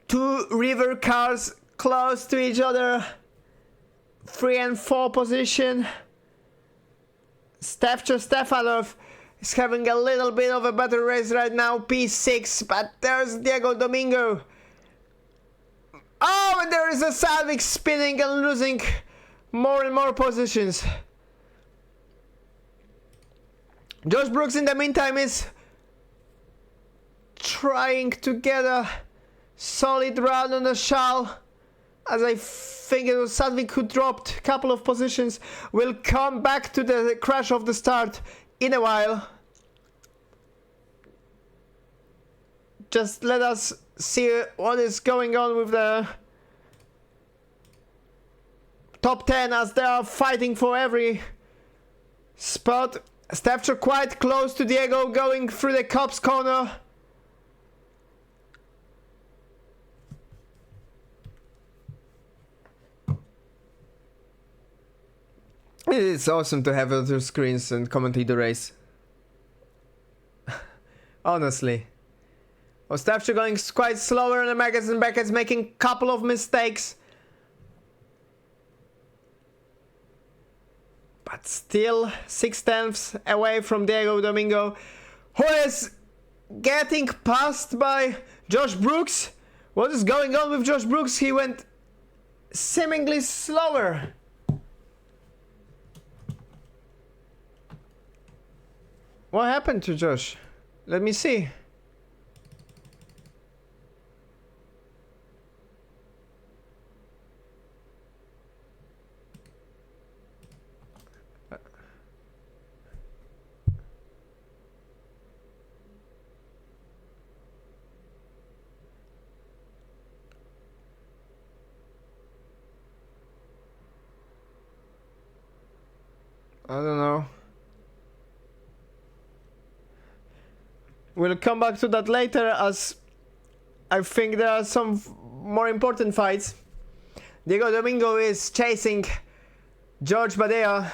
2 river cars close to each other. 3 and 4 position. Stefanov is having a little bit of a better race right now, P6, but there's Diego Domingo. Oh, and there is a Salvik spinning and losing more and more positions. Josh Brooks in the meantime is trying to get a solid run on the Shal, as I think it was Salvik who dropped a couple of positions. We'll come back to the crash of the start in a while. Just let us see what is going on with the top 10 as they are fighting for every spot. Stefcher quite close to Diego, going through the Cops corner. It's awesome to have other screens and commentate the race. Honestly. Well, Stefcher going quite slower in the magazine brackets, making a couple of mistakes. But still 6/10 away from Diego Domingo, who is getting passed by Josh Brooks. What is going on with Josh Brooks? He went seemingly slower. What happened to Josh? Let me see. I don't know. We'll come back to that later, as I think there are some more important fights. Diego Domingo is chasing George Badea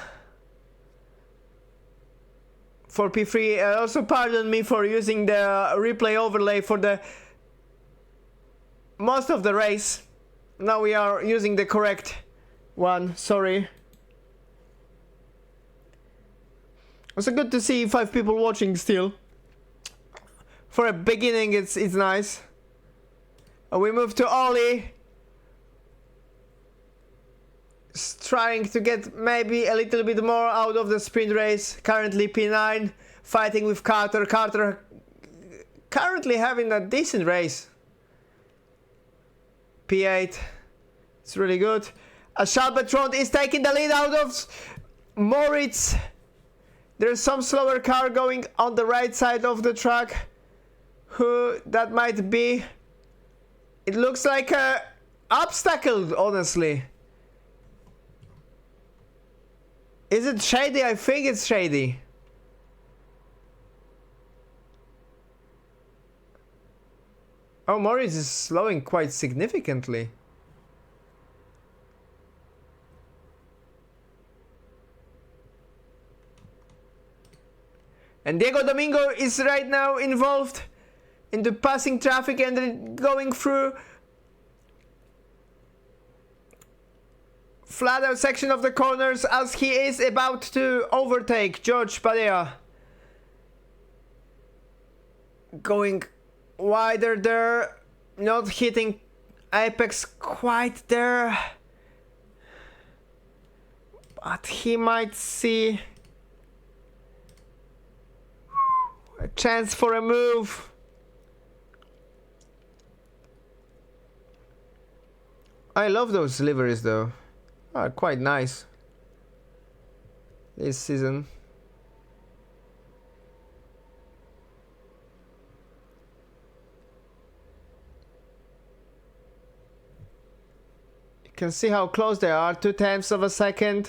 for P3. Also pardon me for using the replay overlay for the most of the race. Now we are using the correct one, sorry. Also good to see 5 people watching still. For a beginning, it's nice. We move to Ollie. Trying to get maybe a little bit more out of the sprint race. Currently P9, fighting with Carter. Carter currently having a decent race. P8, it's really good. Schalbertrand is taking the lead out of Moritz. There's some slower car going on the right side of the track. Who that might be? It looks like a obstacle, honestly. Is it Shady? I think it's Shady. Oh, Morris is slowing quite significantly. And Diego Domingo is right now involved into passing traffic and then going through flat out section of the corners as he is about to overtake George Padilla. Going wider there, not hitting apex quite there. But he might see a chance for a move. I love those liveries though. Are quite nice this season. You can see how close they are, 0.2 of a second.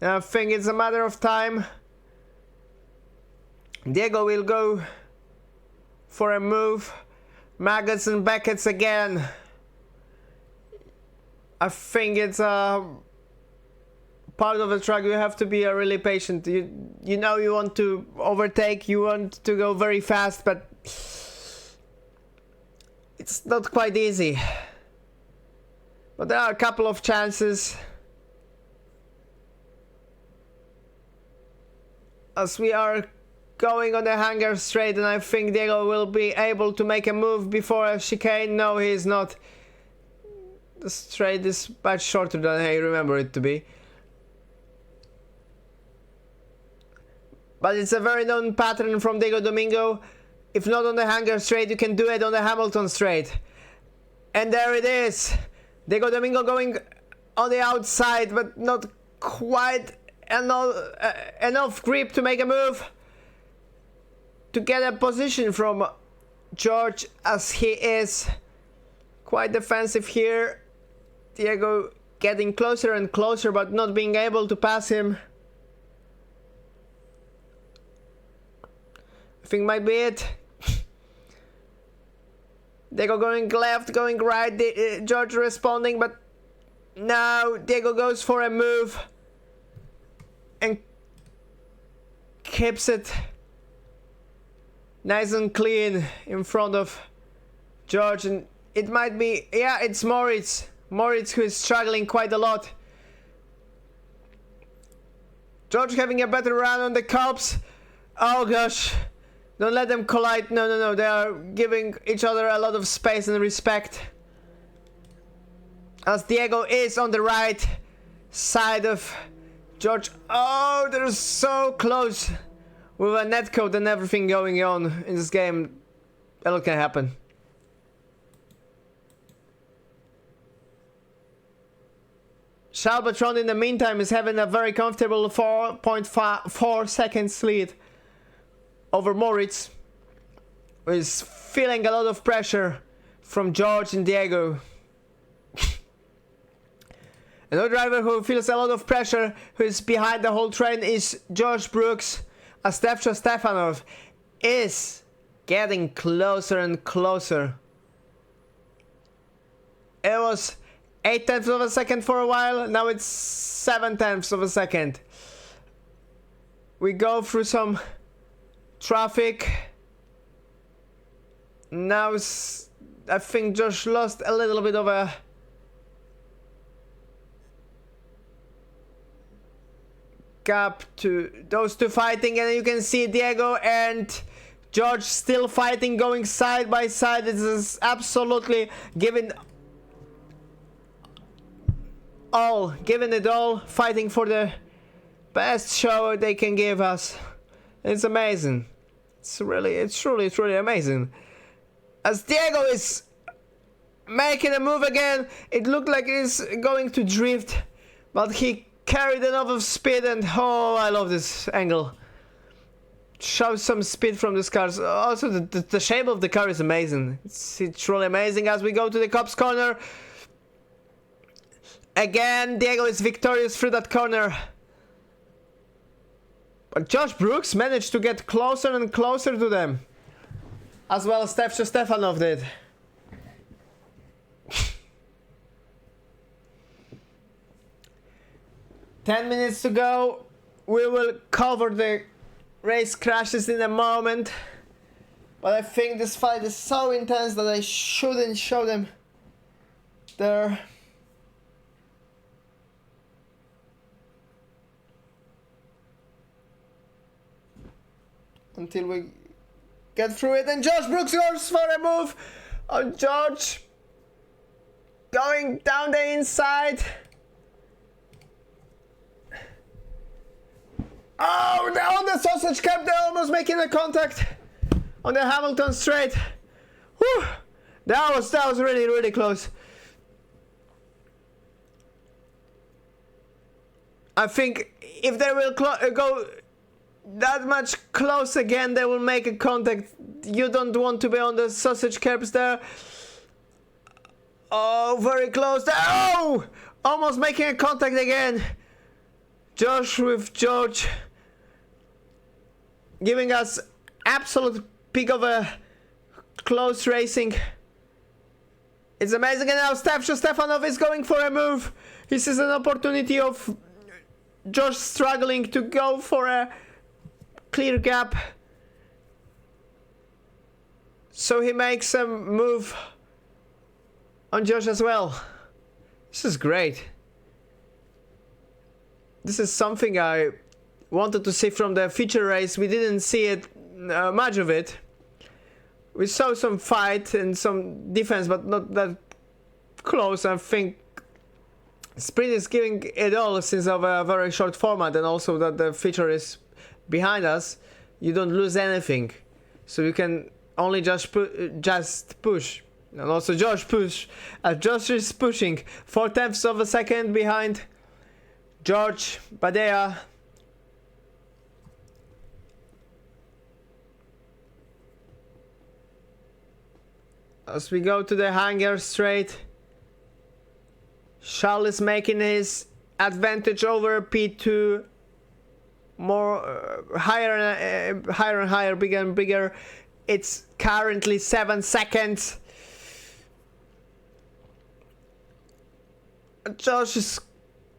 I think it's a matter of time. Diego will go for a move. Maggots and Beckett's again. I think it's a part of the track. You have to be really patient. You know you want to overtake, you want to go very fast, but it's not quite easy. But there are a couple of chances. As we are going on the hanger straight, and I think Diego will be able to make a move before a chicane. No, he is not. The straight is much shorter than I remember it to be. But it's a very known pattern from Diego Domingo. If not on the hanger straight, you can do it on the Hamilton straight. And there it is. Diego Domingo going on the outside, but not quite enough grip to make a move. To get a position from George, as he is quite defensive here. Diego getting closer and closer, but not being able to pass him. I think might be it. Diego going left, going right, George responding, but now Diego goes for a move and keeps it nice and clean in front of George. And it might be, yeah, it's Moritz who is struggling quite a lot. George having a better run on the cops. Oh gosh, don't let them collide. No, they are giving each other a lot of space and respect, as Diego is on the right side of George. Oh, they're so close. With a netcode and everything going on in this game, a lot can happen. Shalbatron in the meantime is having a very comfortable 4.4 seconds lead over Moritz, who is feeling a lot of pressure from George and Diego. Another driver who feels a lot of pressure, who is behind the whole train, is Josh Brooks. As Stefcho Stefanov is getting closer and closer. It was 0.8 of a second for a while, now it's 0.7 of a second. We go through some traffic. Now I think Josh lost a little bit of a gap to those two fighting, and you can see Diego and George still fighting, going side by side. This is absolutely giving it all, fighting for the best show they can give us. It's amazing. It's truly amazing. As Diego is making a move again, it looked like he's going to drift, but he carried enough of speed, and oh, I love this angle. Shows some speed from this car. Also, the shape of the car is amazing. It's truly amazing. As we go to the cops corner, again, Diego is victorious through that corner. But Josh Brooks managed to get closer and closer to them, as well as Stefcho Stefanov did. Ten minutes to go. We will cover the race crashes in a moment, but I think this fight is so intense that I shouldn't show them there. Until we get through it, and Josh Brooks goes for a move on George. Going down the inside. Oh, on the sausage cap, they're almost making a contact on the Hamilton straight. Whew. That was really, really close. I think if they will go that much close again, they will make a contact. You don't want to be on the sausage curbs there. Oh, very close there. Oh! Almost making a contact again. Josh with George. Giving us absolute peak of a close racing. It's amazing. And now Stefanov is going for a move. This is an opportunity of Josh struggling to go for a clear gap. So he makes a move on Josh as well. This is great. This is something I wanted to see from the feature race. We didn't see it, much of it. We saw some fight and some defense, but not that close. I think Sprint is giving it all since of a very short format, and also that the feature is behind us. You don't lose anything, so you can only just push. And also Josh Josh is pushing 0.4 of a second behind George Badea. As we go to the hangar straight, Charles is making his advantage over P2 more higher and higher, bigger and bigger. It's currently 7 seconds. Josh is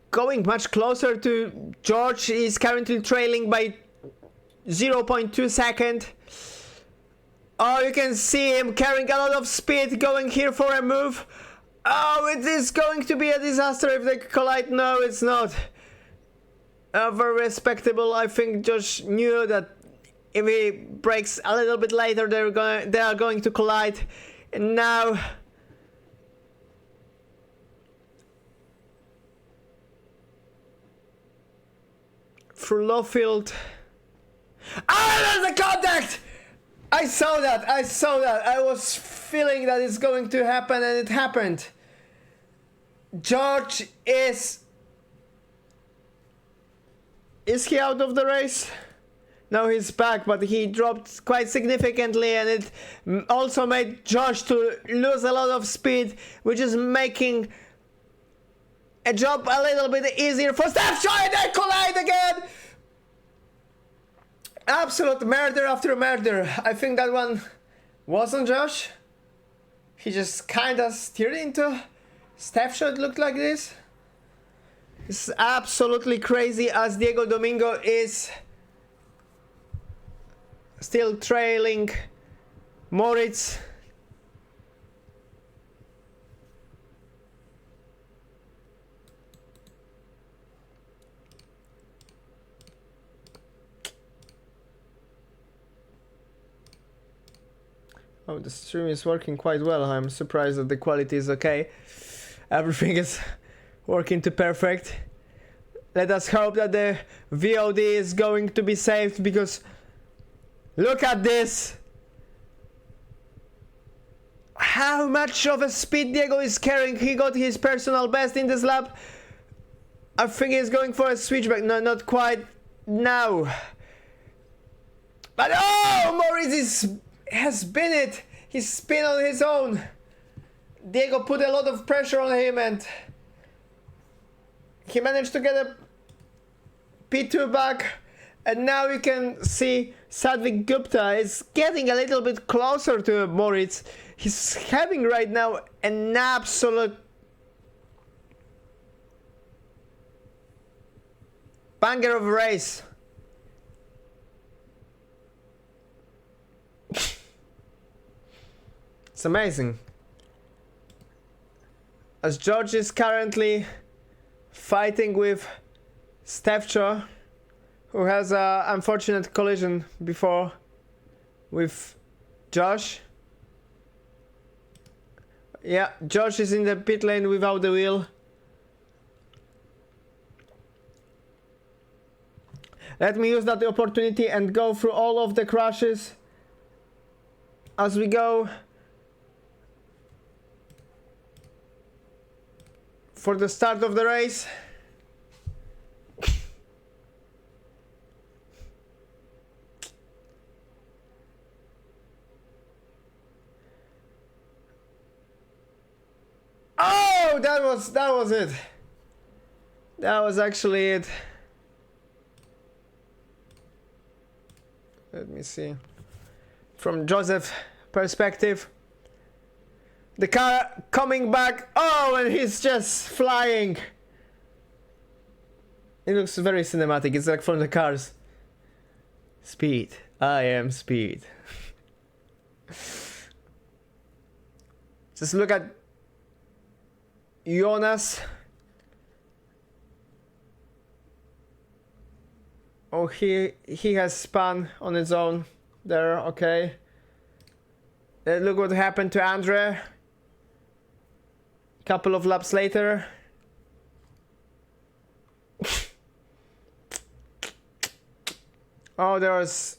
going much closer to George. He's currently trailing by 0.2 seconds. Oh, you can see him carrying a lot of speed, going here for a move. Oh, it is going to be a disaster if they collide. No, it's not. Very respectable. I think Josh knew that if he brakes a little bit later, they are going to collide. And now through Lowfield. Ah, there's a contact! I saw that. I was feeling that it's going to happen, and it happened. George is he out of the race? No, he's back, but he dropped quite significantly, and it also made Josh to lose a lot of speed, which is making a job a little bit easier for Steph. And they collide again. Absolute murder after murder. I think that one wasn't Josh. He just kinda steered into Steph shot. Looked like this. It's absolutely crazy, as Diego Domingo is still trailing Moritz. Oh, the stream is working quite well. I'm surprised that the quality is okay. Everything is working to perfect. Let us hope that the VOD is going to be saved, because look at this. How much of a speed Diego is carrying. He got his personal best in this lap. I think he's going for a switchback. No, not quite now. But oh, Moritz has been it. He's spin on his own. Diego put a lot of pressure on him, and he managed to get a P2 back. And now you can see Sadvik Gupta is getting a little bit closer to Moritz. He's having right now an absolute banger of a race. It's amazing. As George is currently fighting with Stefcho, who has an unfortunate collision before with Josh. Yeah, Josh is in the pit lane without the wheel. Let me use that opportunity and go through all of the crashes as we go for the start of the race. Oh, that was it. That was actually it. Let me see. From Joseph's perspective. The car coming back. Oh, and he's just flying. It looks very cinematic. It's like from the cars. Speed. I am speed. Just look at Jonas. Oh, he has spun on his own there, okay. Look what happened to Andre. Couple of laps later. Oh, there was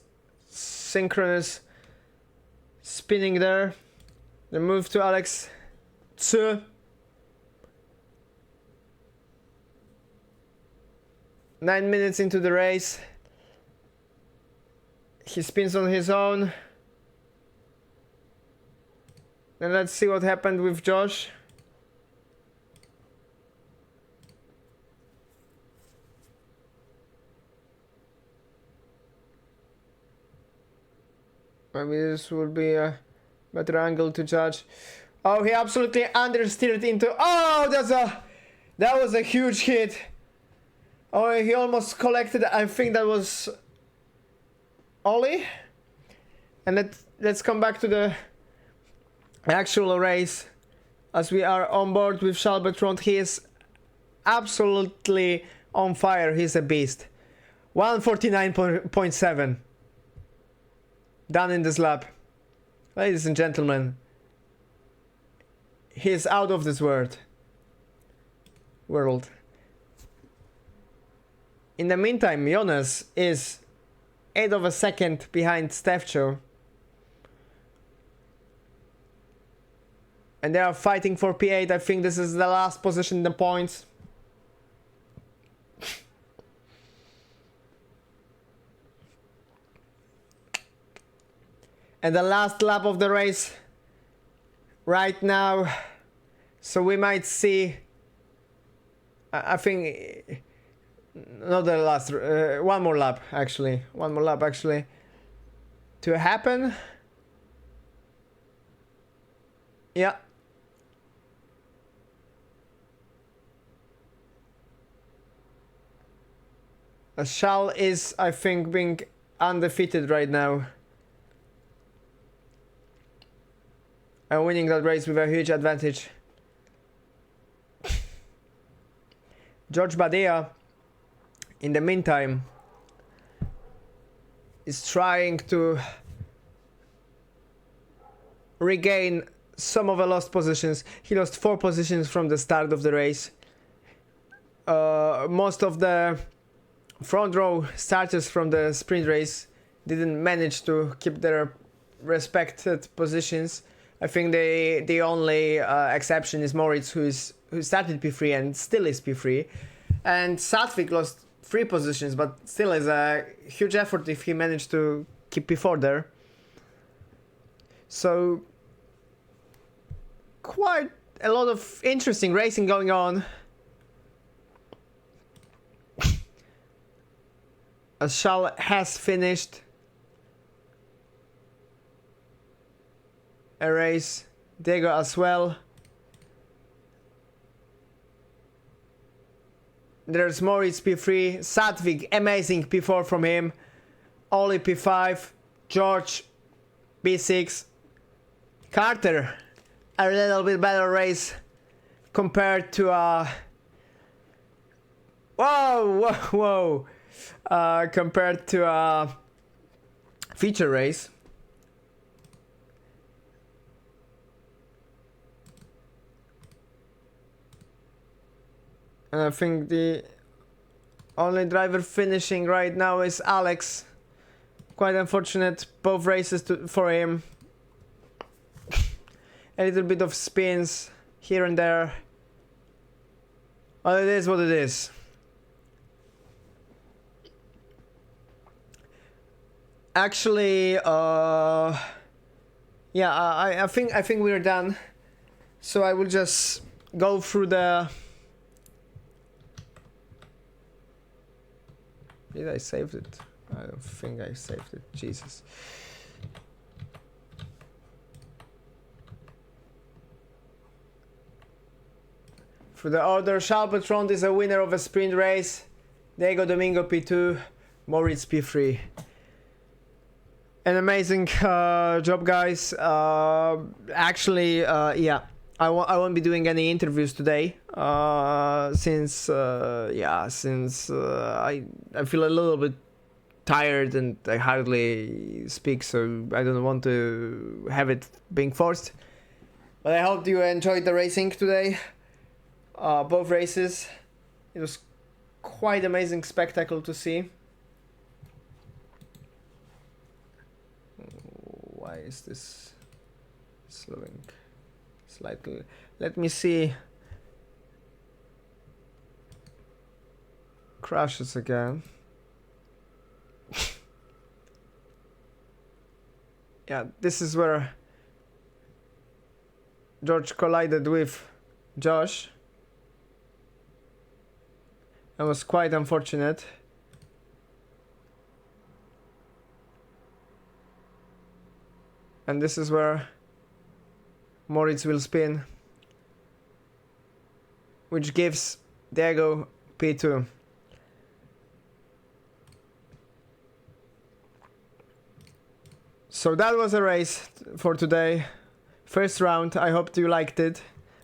synchronous spinning there. The move to Alex 2. Nine minutes into the race, he spins on his own. And let's see what happened with Josh. Maybe this would be a better angle to judge. Oh, he absolutely understeered into. Oh, that was a huge hit. Oh, he almost collected. I think that was Ollie. And let's come back to the actual race, as we are on board with Charles. He is absolutely on fire. He's a beast. 149.7 done in this lap. Ladies and gentlemen, he is out of this world. In the meantime, Jonas is 1/8 of a second behind Stefcho. And they are fighting for P8. I think this is the last position in the points. And the last lap of the race right now. So we might see, I think, not the last, one more lap actually to happen. Yeah. Charles is, I think, being undefeated right now. And winning that race with a huge advantage. George Badia, in the meantime, is trying to regain some of the lost positions. He lost 4 positions from the start of the race. Most of the front row starters from the sprint race didn't manage to keep their respected positions. I think the only exception is Moritz, who started P3 and still is P3. And Satvik lost 3 positions, but still is a huge effort if he managed to keep P4 there. So quite a lot of interesting racing going on. As Charles has finished a race, Diego as well. There's Moritz P3, Satvik, amazing P4 from him, Oli P5, George P6, Carter, a little bit better race compared to compared to a feature race. And I think the only driver finishing right now is Alex. Quite unfortunate, both races for him. A little bit of spins here and there. Well, it is what it is. Actually, yeah, I think we're done. So I will just go through the. Did I save it? I don't think I saved it. Jesus. For the order, Charles Bertrand is a winner of a sprint race. Diego Domingo P2, Moritz P3. An amazing job, guys. Actually, yeah, I won't be doing any interviews today. Since I feel a little bit tired and I hardly speak, so I don't want to have it being forced. But I hope you enjoyed the racing today. Both races. It was quite amazing spectacle to see. Why is this slowing slightly? Let me see. Crashes again. Yeah, this is where George collided with Josh. It was quite unfortunate. And this is where Moritz will spin, which gives Diego P2. So that was a race for today. First round. I hope you liked it.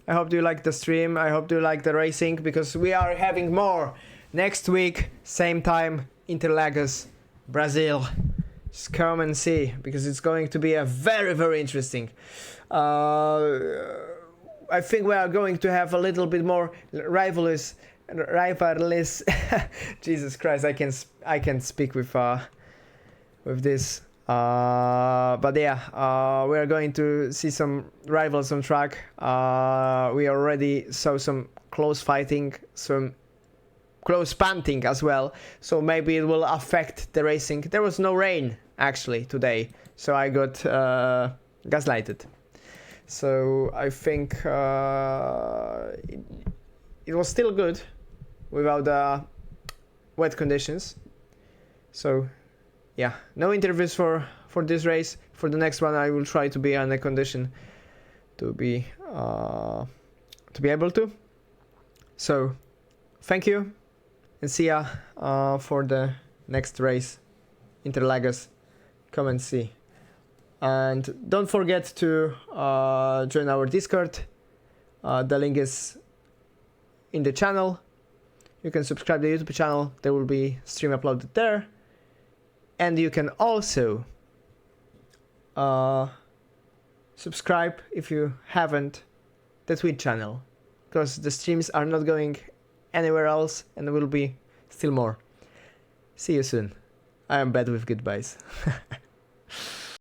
I hope you liked the stream. I hope you liked the racing, because we are having more next week, same time, Interlagos, Brazil. Just come and see, because it's going to be a very, very interesting. I think we are going to have a little bit more rivalries. Jesus Christ, I can speak with this. But yeah, we are going to see some rivals on track. We already saw some close fighting, some close punting as well, so maybe it will affect the racing. There was no rain actually today, so I got gaslighted. So I think it was still good without the wet conditions. So yeah, no interviews for this race. For the next one, I will try to be in a condition to be able to. So thank you, and see ya for the next race, Interlagos. Come and see. And don't forget to join our Discord. The link is in the channel. You can subscribe to the YouTube channel. There will be stream uploaded there. And you can also subscribe, if you haven't, the Twitch channel, because the streams are not going anywhere else, and there will be still more. See you soon. I am bad with goodbyes.